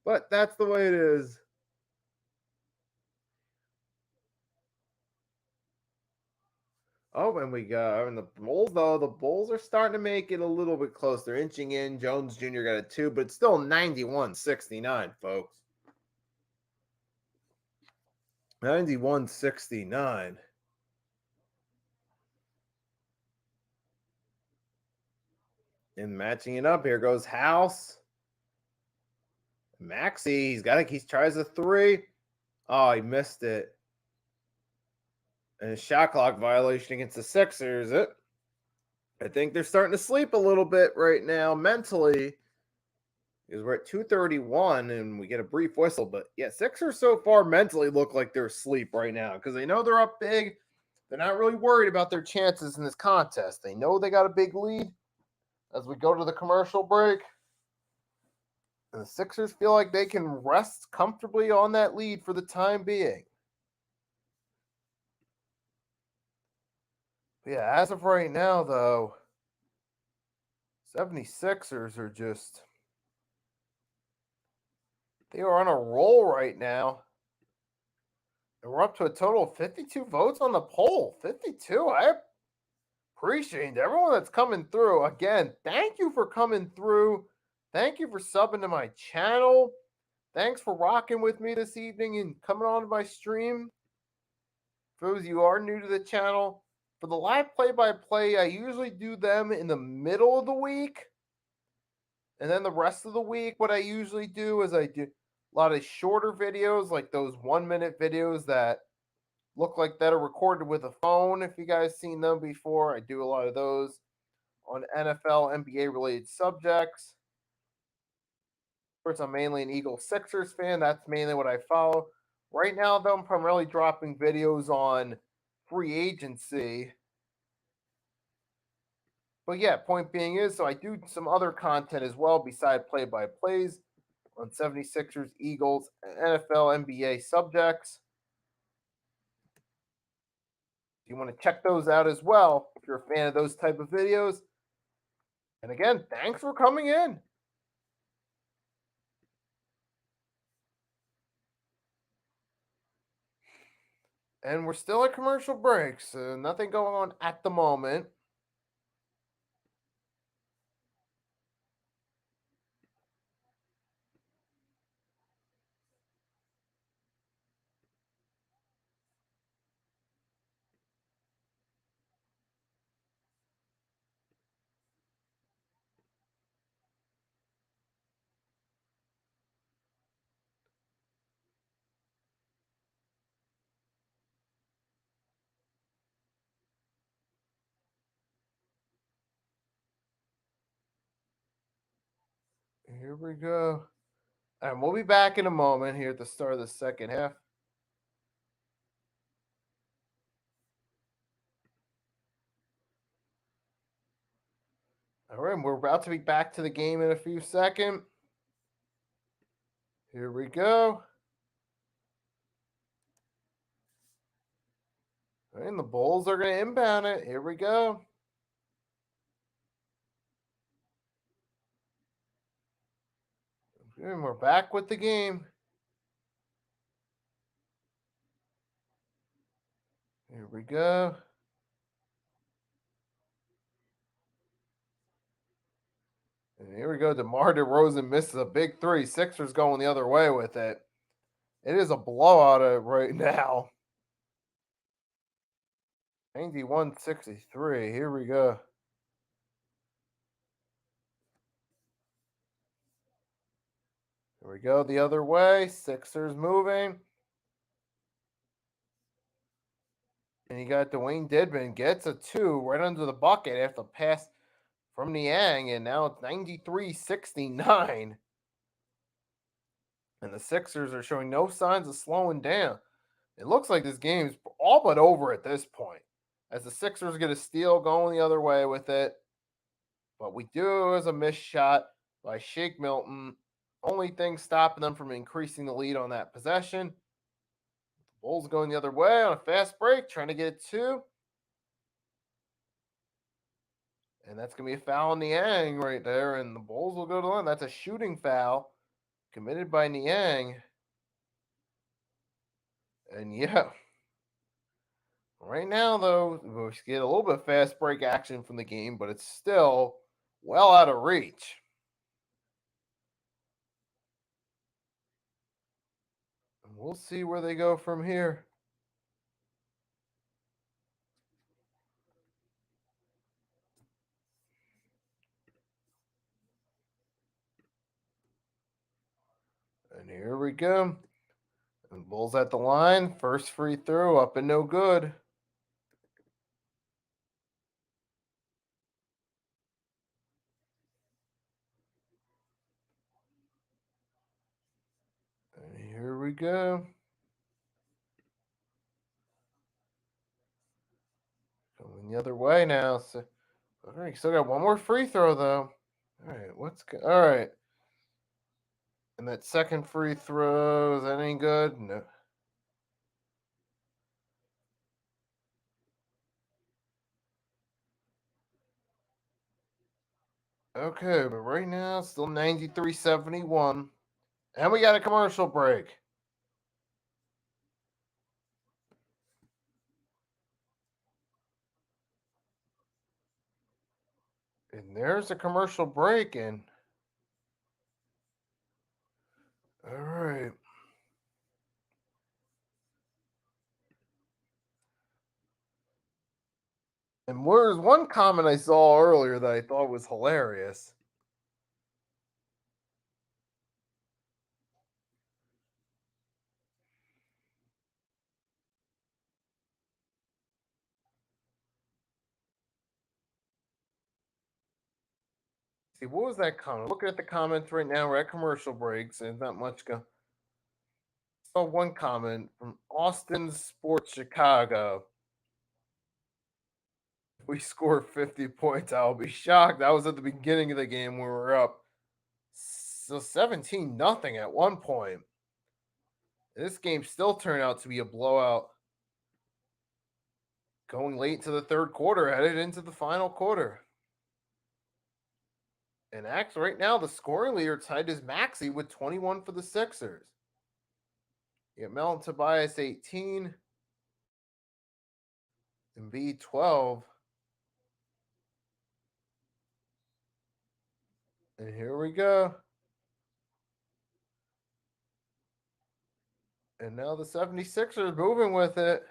But that's the way it is. Oh, and we go and the Bulls though. The Bulls are starting to make it a little bit closer. They're inching in. Jones Jr. got a 2, but it's still 91-69, folks. 91-69. And matching it up, here goes House. Maxey, he tries a 3. Oh, he missed it. And a shot clock violation against the Sixers. I think they're starting to sleep a little bit right now mentally. Because we're at 2:31 and we get a brief whistle. But yeah, Sixers so far mentally look like they're asleep right now. Because they know they're up big. They're not really worried about their chances in this contest. They know they got a big lead as we go to the commercial break. And the Sixers feel like they can rest comfortably on that lead for the time being. But yeah, as of right now, though, 76ers are just. They are on a roll right now. And we're up to a total of 52 votes on the poll. 52. I appreciate everyone that's coming through. Again, thank you for coming through. Thank you for subbing to my channel. Thanks for rocking with me this evening and coming on to my stream. For those of you who are new to the channel, for the live play-by-play, I usually do them in the middle of the week. And then the rest of the week, what I usually do is I do a lot of shorter videos, like those 1-minute videos that look like that are recorded with a phone. If you guys seen them before, I do a lot of those on NFL, NBA related subjects. Of course, I'm mainly an Eagles Sixers fan. That's mainly what I follow. Right now, though, I'm primarily dropping videos on free agency. But yeah, point being is, so I do some other content as well beside play-by-plays. on 76ers, Eagles, and NFL, NBA subjects. If you want to check those out as well, if you're a fan of those type of videos. And again, thanks for coming in. And we're still at commercial breaks, so nothing going on at the moment. Here we go. And we'll be back in a moment here at the start of the second half. All right, we're about to be back to the game in a few seconds. Here we go. And the Bulls are going to inbound it. Here we go. And we're back with the game. Here we go. And here we go. DeMar DeRozan misses a big three. Sixers going the other way with it. It is a blowout right now. 91-63. Here we go. Here we go the other way. Sixers moving. And you got Dwayne Dedmon gets a two right under the bucket after the pass from Niang. And now it's 93-69. And the Sixers are showing no signs of slowing down. It looks like this game's all but over at this point, as the Sixers get a steal going the other way with it. But we do as a missed shot by Shake Milton. Only thing stopping them from increasing the lead on that possession. The Bulls going the other way on a fast break, trying to get it two. And that's going to be a foul on Niang right there. And the Bulls will go to the line. That's a shooting foul committed by Niang. And yeah. Right now, though, we get a little bit of fast break action from the game, but it's still well out of reach. And we'll see where they go from here. And here we go. And Bulls at the line. First free throw up and no good. And here we go. Going the other way now. So, all right, still got one more free throw though. All right, what's good? All right. And that second free throw, is that any good? No. Okay, but right now, still 93-71. And we got a commercial break. And there's a commercial break. And all right. And there's one comment I saw earlier that I thought was hilarious. See, what was that comment? Looking at the comments right now, we're at commercial breaks, and not much go. Saw one comment from Austin Sports Chicago. If we score 50 points, I'll be shocked. That was at the beginning of the game when we were up still 17-0 at one point. This game still turned out to be a blowout. Going late into the third quarter, headed into the final quarter. And actually, right now, the scoring leader tied is Maxey with 21 for the Sixers. You got Mel and Tobias 18, and B 12. And here we go. And now the 76ers moving with it.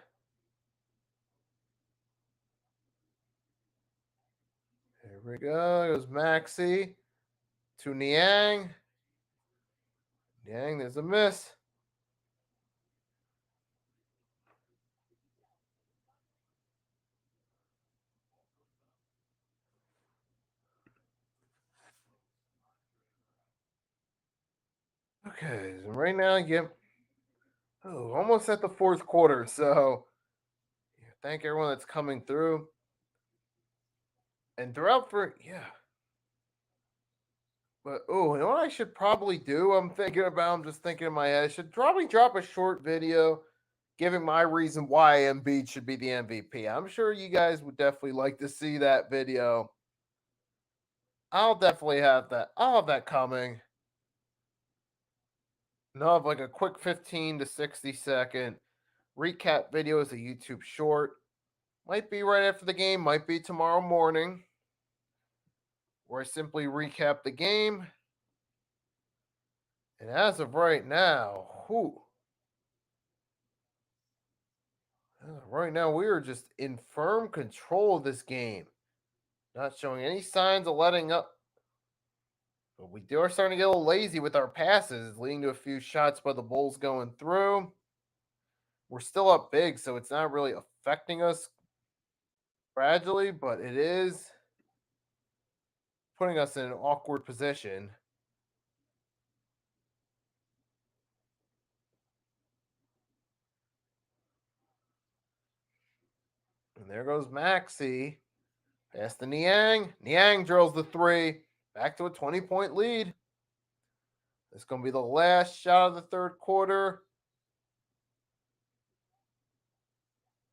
Here we go. It goes Maxey to Niang. Niang, there's a miss. Okay, so right now you get almost at the fourth quarter. So thank everyone that's coming through. And throughout But you know what I should probably do? I'm just thinking in my head. I should probably drop a short video giving my reason why Embiid should be the MVP. I'm sure you guys would definitely like to see that video. I'll definitely have that. I'll have that coming. And I'll have like a quick 15 to 60-second recap video as a YouTube short. Might be right after the game, might be tomorrow morning, where I simply recap the game. And as of right now, right now we are just in firm control of this game. Not showing any signs of letting up. But we are starting to get a little lazy with our passes, leading to a few shots by the Bulls going through. We're still up big, so it's not really affecting us gradually, but it is putting us in an awkward position. And there goes Maxey. Pass to Niang. Niang drills the three. Back to a 20-point lead. It's going to be the last shot of the third quarter.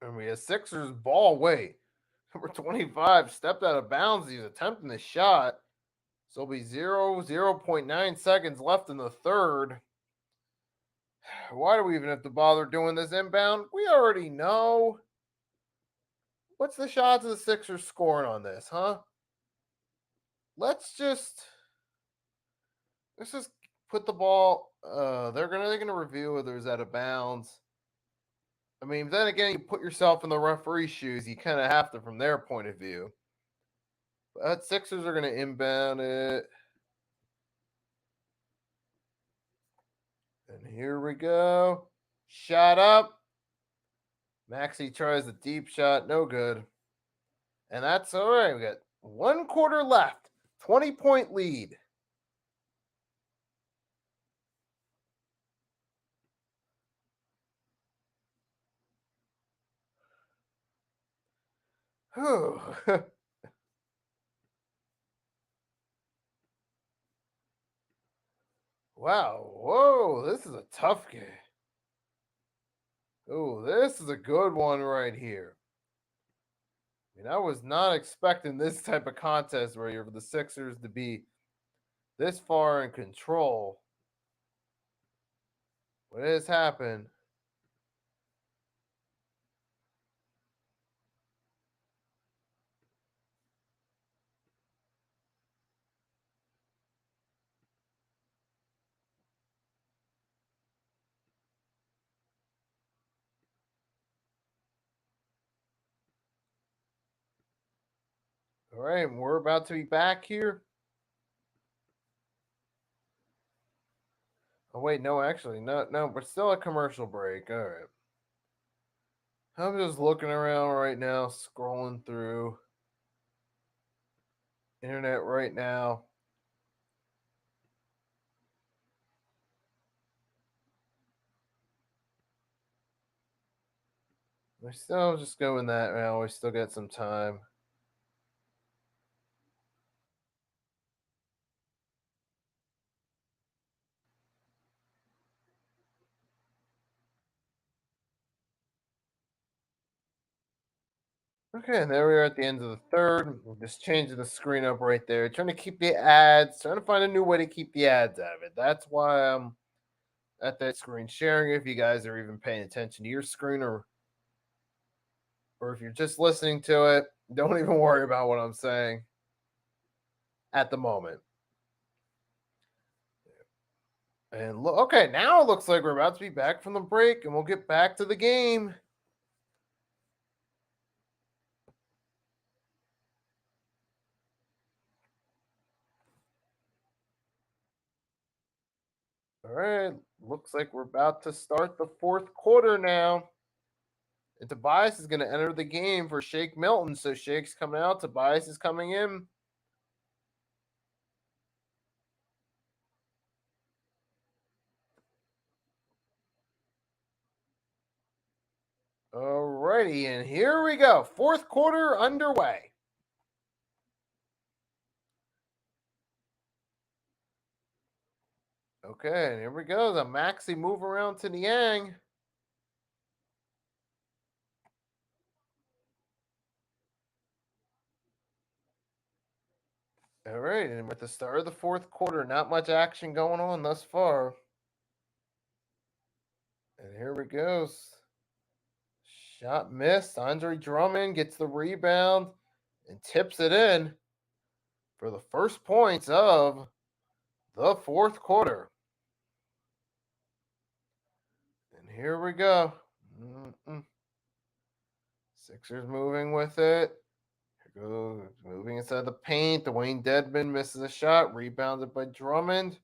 And we have Sixers ball. Wait. Number 25 stepped out of bounds. He's attempting the shot. So it'll be 0.9 seconds left in the third. Why do we even have to bother doing this inbound? We already know. What's the shots of the Sixers scoring on this, huh? Let's just put the ball. They're gonna review whether it's out of bounds. I mean, then again, you put yourself in the referee's shoes. You kind of have to from their point of view. But Sixers are gonna inbound it. And here we go. Shot up. Maxey tries a deep shot. No good. And that's all right. We got 1 quarter left. 20-point lead. Wow. Whoa. This is a tough game. Oh, this is a good one right here. I mean, I was not expecting this type of contest where you're for the Sixers to be this far in control. What has happened? All right, we're about to be back here. Oh wait, no, actually, no, we're still at commercial break. All right. I'm just looking around right now, scrolling through internet right now. We're still just going that now. We still got some time. Okay, and there we are at the end of the third. We'll just change the screen up right there. Trying to keep the ads, trying to find a new way to keep the ads out of it. That's why I'm at that screen sharing. If you guys are even paying attention to your screen, or if you're just listening to it, don't even worry about what I'm saying at the moment. And look, okay, now it looks like we're about to be back from the break, and we'll get back to the game. All right, looks like we're about to start the fourth quarter now. And Tobias is going to enter the game for Shake Milton. So Shake's coming out, Tobias is coming in. Alrighty, and here we go. Fourth quarter underway. Okay, and here we go. The Maxi move around to Niang. All right, and with the start of the fourth quarter, not much action going on thus far. And here we go. Shot missed. Andre Drummond gets the rebound and tips it in for the first points of the fourth quarter. And here we go. Sixers moving with it. Here goes moving inside the paint. Dwayne Dedman misses a shot. Rebounded by Drummond.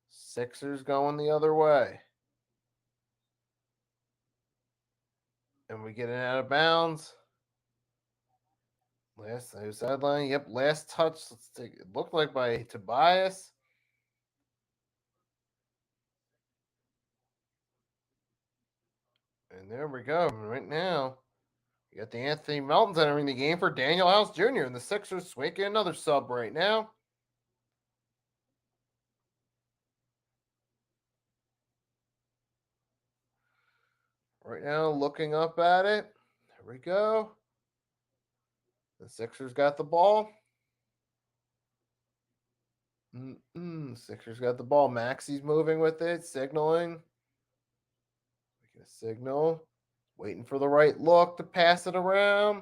Sixers going the other way. And we get it out of bounds. Last sideline. Yep, last touch. Let's take it. Looked like by Tobias. And there we go. Right now, you got the Anthony Meltons entering the game for Daniel House Jr. And the Sixers swaking another sub right now. Right now, looking up at it. There we go. The Sixers got the ball. Sixers got the ball. Maxi's moving with it, signaling. Making a signal. Waiting for the right look to pass it around.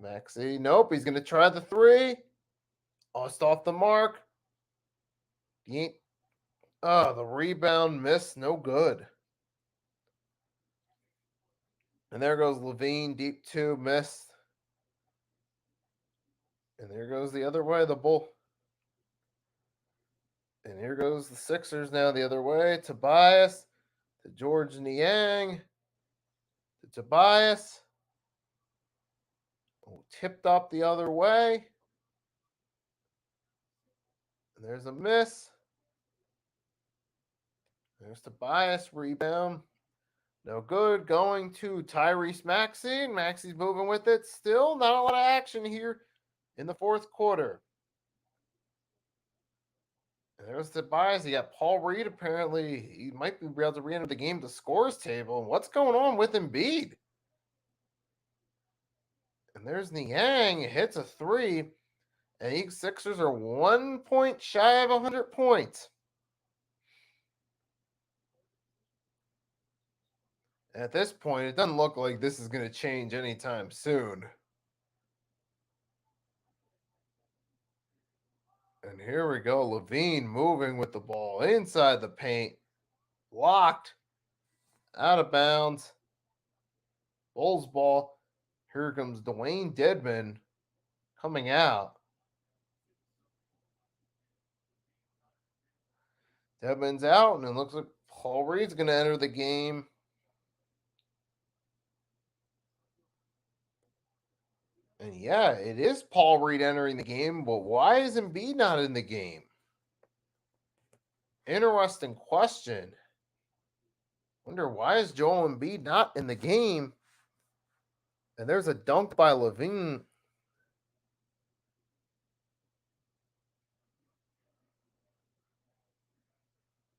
Maxi. Nope, he's going to try the three. Just off the mark. The rebound missed. No good. And there goes Levine. Deep two. Missed. And there goes the other way. The Bull. And here goes the Sixers now the other way. Tobias to George Niang. To Tobias. Tipped up the other way. And there's a miss. There's Tobias rebound. No good. Going to Tyrese Maxey. Maxey's moving with it. Still not a lot of action here in the fourth quarter. And there's Tobias. You got Paul Reed. Apparently, he might be able to re-enter the game to scores table. What's going on with Embiid? And there's Niang. Hits a three. And the Sixers are 1 point shy of 100 points. At this point, it doesn't look like this is going to change anytime soon. And here we go. Levine moving with the ball inside the paint. Blocked. Out of bounds. Bulls ball. Here comes Dwayne Dedman coming out. Dedman's out, and it looks like Paul Reed's going to enter the game. And yeah, it is Paul Reed entering the game, but why is Embiid not in the game? Interesting question. Wonder why is Joel Embiid not in the game? And there's a dunk by Levine.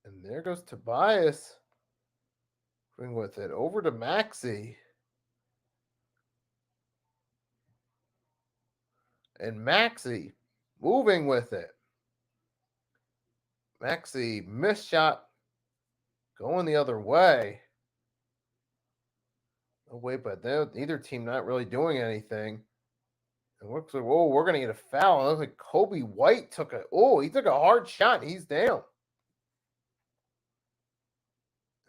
And there goes Tobias. With it over to Maxey. And Maxey moving with it. Maxey missed shot going the other way. Oh, wait, but neither team not really doing anything. It looks like, oh, we're going to get a foul. It looks like Kobe White he took a hard shot. He's down.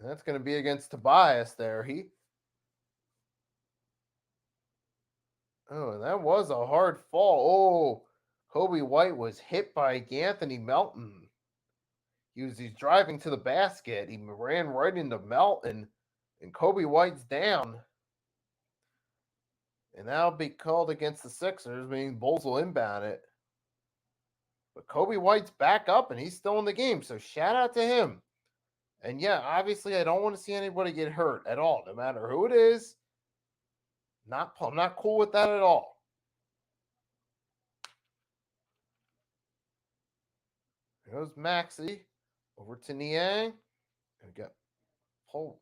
And that's going to be against Tobias there. Oh, and that was a hard fall. Oh, Kobe White was hit by Anthony Melton. He's driving to the basket. He ran right into Melton, and Kobe White's down. And that'll be called against the Sixers, meaning Bulls will inbound it. But Kobe White's back up, and he's still in the game, so shout out to him. And yeah, obviously, I don't want to see anybody get hurt at all, no matter who it is. I'm not cool with that at all. There goes Maxey over to Niang. We got Paul.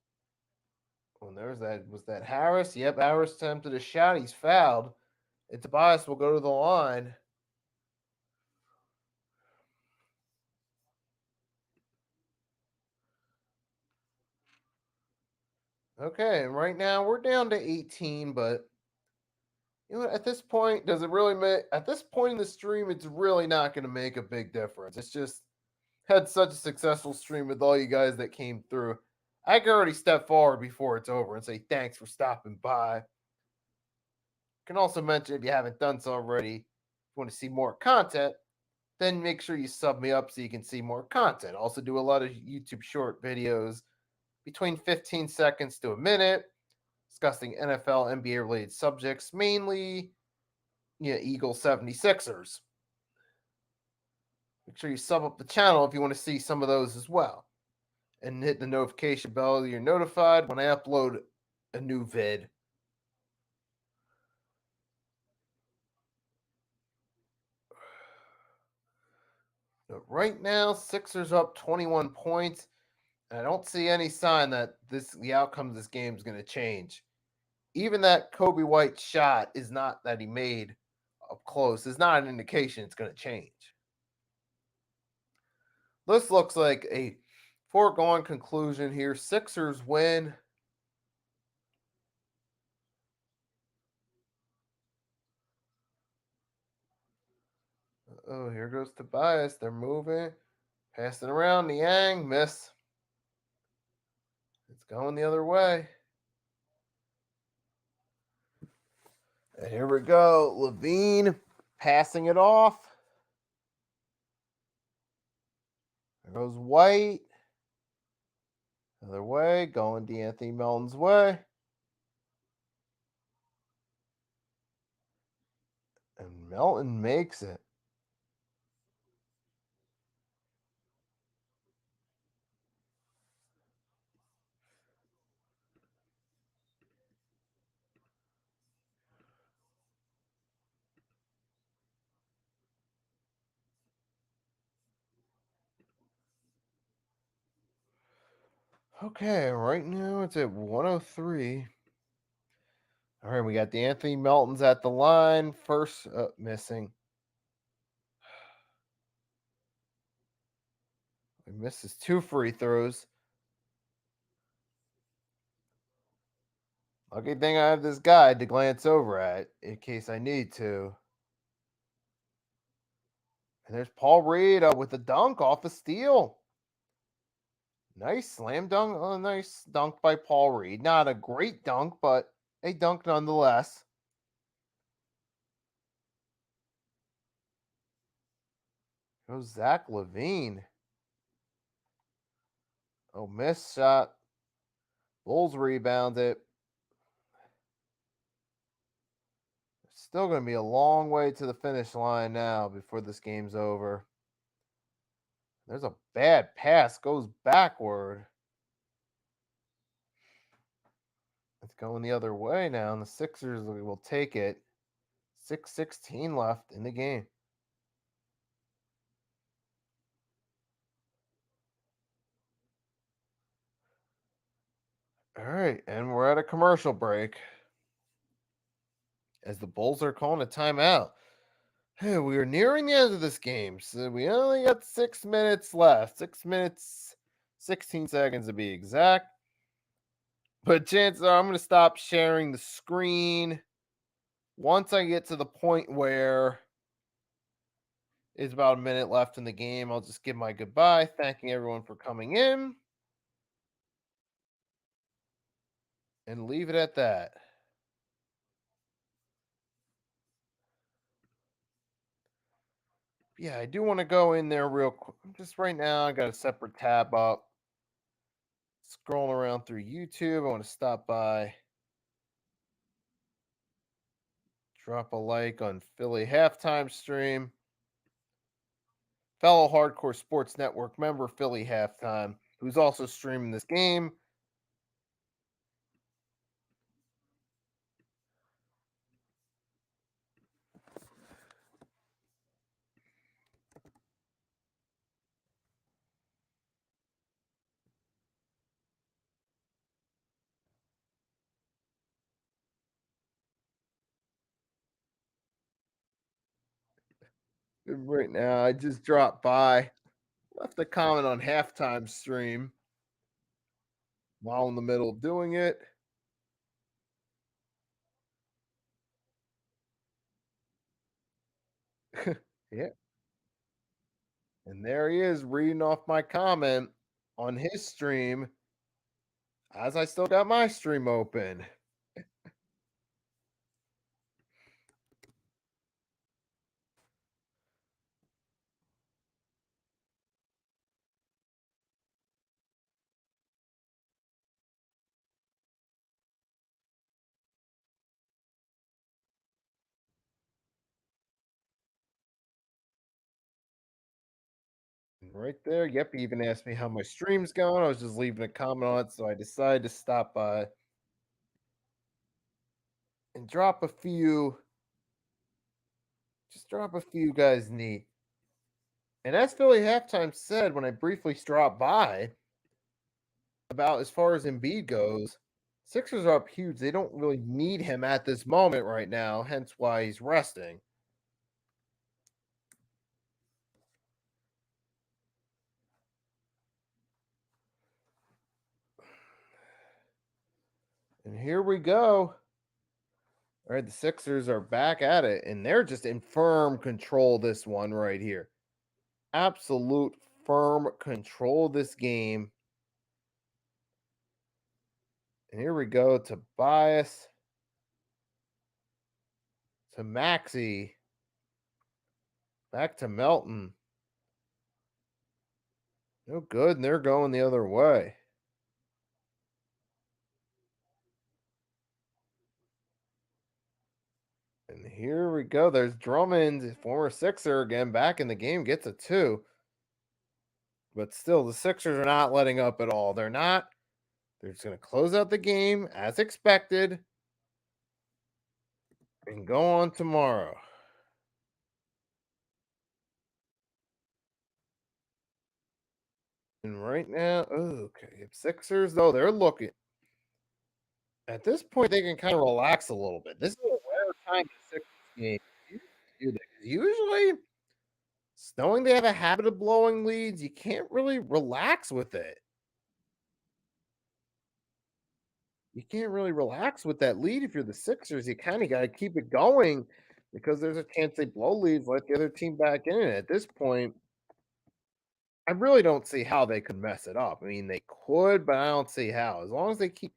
Oh, was that Harris? Yep, Harris attempted a shot. He's fouled. And Tobias will go to the line. Okay, and right now we're down to 18, but you know what? At this point, does it really make? At this point in the stream, it's really not going to make a big difference. It's just had such a successful stream with all you guys that came through. I can already step forward before it's over and say thanks for stopping by. Can also mention if you haven't done so already, if you want to see more content, then make sure you sub me up so you can see more content. Also do a lot of YouTube short videos between 15 seconds to a minute discussing NFL, NBA related subjects, mainly Eagles 76ers. Make sure you sub up the channel if you want to see some of those as well. And hit the notification bell so you're notified when I upload a new vid. But right now, Sixers up 21 points. And I don't see any sign that the outcome of this game is going to change. Even that Kobe White shot is not that he made up close is not an indication it's going to change. This looks like a foregone conclusion here. Sixers win. Oh, here goes Tobias. They're moving. Passing around. Niang. Miss. It's going the other way. And here we go. Levine passing it off. There goes White. Other way. Going D'Anthony Melton's way. And Melton makes it. Okay, right now it's at 103. All right, we got the Anthony Meltons at the line. First, missing. He misses 2 free throws. Lucky thing I have this guide to glance over at in case I need to. And there's Paul Reed with a dunk off a steal. Nice slam dunk. Oh, nice dunk by Paul Reed. Not a great dunk, but a dunk nonetheless. Goes Zach Levine. Oh, missed shot. Bulls rebound it. Still going to be a long way to the finish line now before this game's over. There's a bad pass. Goes backward. It's going the other way now, and the Sixers will take it. 6:16 left in the game. All right, and we're at a commercial break as the Bulls are calling a timeout. Hey, we are nearing the end of this game, so we only got 6 minutes left. 6 minutes, 16 seconds to be exact. But chances are I'm going to stop sharing the screen once I get to the point where it's about a minute left in the game. I'll just give my goodbye, thanking everyone for coming in, and leave it at that. Yeah, I do want to go in there real quick. Just right now, I got a separate tab up. Scrolling around through YouTube. I want to stop by, drop a like on Philly halftime stream. Fellow Hardcore Sports Network member Philly halftime, who's also streaming this game. Right now, I just dropped by, left a comment on halftime stream while in the middle of doing it. Yeah. And there he is reading off my comment on his stream as I still got my stream open. Right there. Yep. He even asked me how my stream's going. I was just leaving a comment on it. So I decided to stop by and drop a few. Just drop a few guys neat. And as Philly halftime said when I briefly dropped by about as far as Embiid goes, Sixers are up huge. They don't really need him at this moment right now, hence why he's resting. And here we go. All right, the Sixers are back at it, and they're just in firm control this one right here. Absolute firm control of this game. And here we go to Tobias, to Maxey, back to Melton. No good, and they're going the other way. And here we go. There's Drummond, former Sixer, again back in the game, gets a two. But still, the Sixers are not letting up at all. They're not. They're just going to close out the game as expected and go on tomorrow. And right now, okay, Sixers, though, they're looking. At this point, they can kind of relax a little bit. This is a rare time in the Sixers game to do this. Usually, knowing they have a habit of blowing leads, you can't really relax with it. You can't really relax with that lead if you're the Sixers. You kind of got to keep it going because there's a chance they blow leads, let the other team back in. And at this point, I really don't see how they could mess it up. I mean, they could, but I don't see how. As long as they keep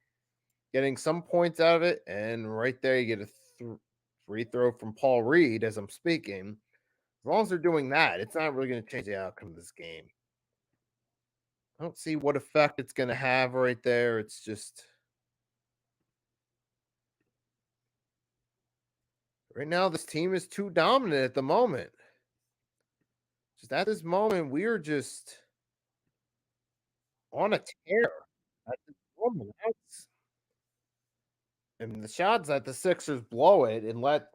getting some points out of it, and right there, you get a free throw from Paul Reed as I'm speaking. As long as they're doing that, it's not really going to change the outcome of this game. I don't see what effect it's going to have right there. It's just right now, this team is too dominant at the moment. Just at this moment, we're just on a tear. At this moment, and the shots that the Sixers blow it and let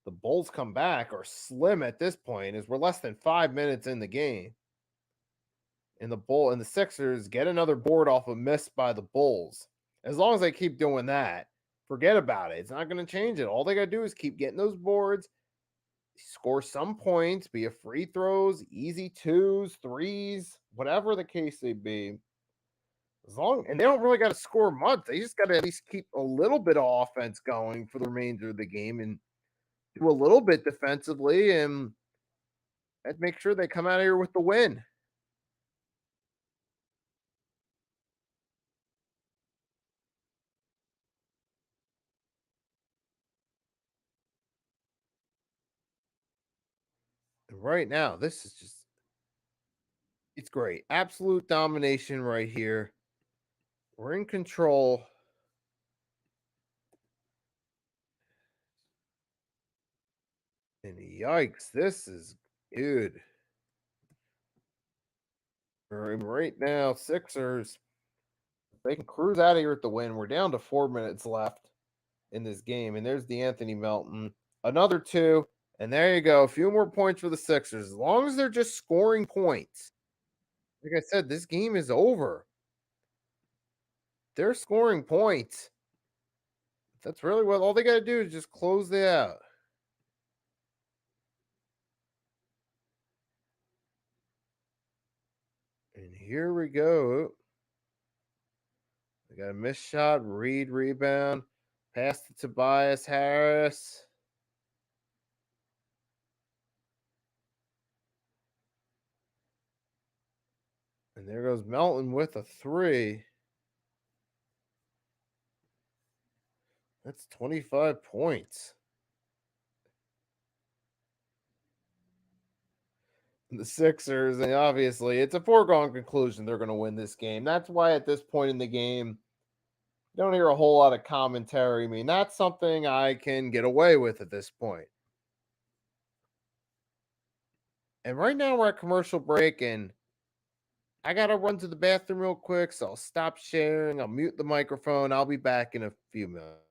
the Bulls come back are slim at this point, as we're less than 5 minutes in the game. And the Sixers get another board off a miss by the Bulls. As long as they keep doing that, forget about it. It's not going to change it. All they got to do is keep getting those boards score some points, be it free throws, easy twos, threes, whatever the case may be. As long and they don't really got to score much. They just got to at least keep a little bit of offense going for the remainder of the game and do a little bit defensively and make sure they come out of here with the win. And right now, this is just it's great. Absolute domination right here. We're in control. And yikes, this is good. Right now, Sixers, they can cruise out of here with the win. We're down to 4 minutes left in this game. And there's the Anthony Melton. Another two. And there you go. A few more points for the Sixers. As long as they're just scoring points. Like I said, this game is over. They're scoring points. That's really what all they got to do is just close it out. And here we go. They got a missed shot. Reed rebound. Pass to Tobias Harris. And there goes Melton with a three. That's 25 points. The Sixers, and obviously it's a foregone conclusion they're going to win this game. That's why at this point in the game, you don't hear a whole lot of commentary. I mean, that's something I can get away with at this point. And right now we're at commercial break, and I got to run to the bathroom real quick, so I'll stop sharing. I'll mute the microphone. I'll be back in a few minutes.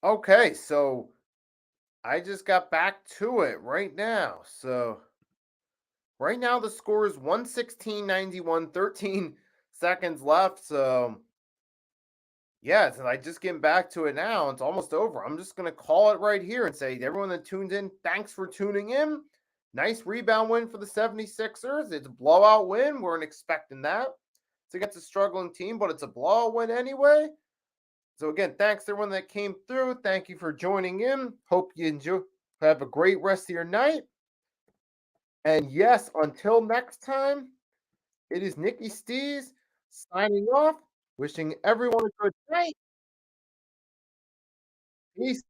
Okay, so I just got back to it right now. So right now the score is 116-91, 13 seconds left. So yes, and I just getting back to it now. It's almost over. I'm just gonna call it right here and say to everyone that tuned in, thanks for tuning in. Nice rebound win for the 76ers. It's a blowout win. Weren't expecting that. It's against a struggling team, but it's a blowout win anyway. So again, thanks to everyone that came through. Thank you for joining in. Hope you enjoy. Have a great rest of your night. And yes, until next time, it is Nikki Stees signing off, wishing everyone a good night. Peace.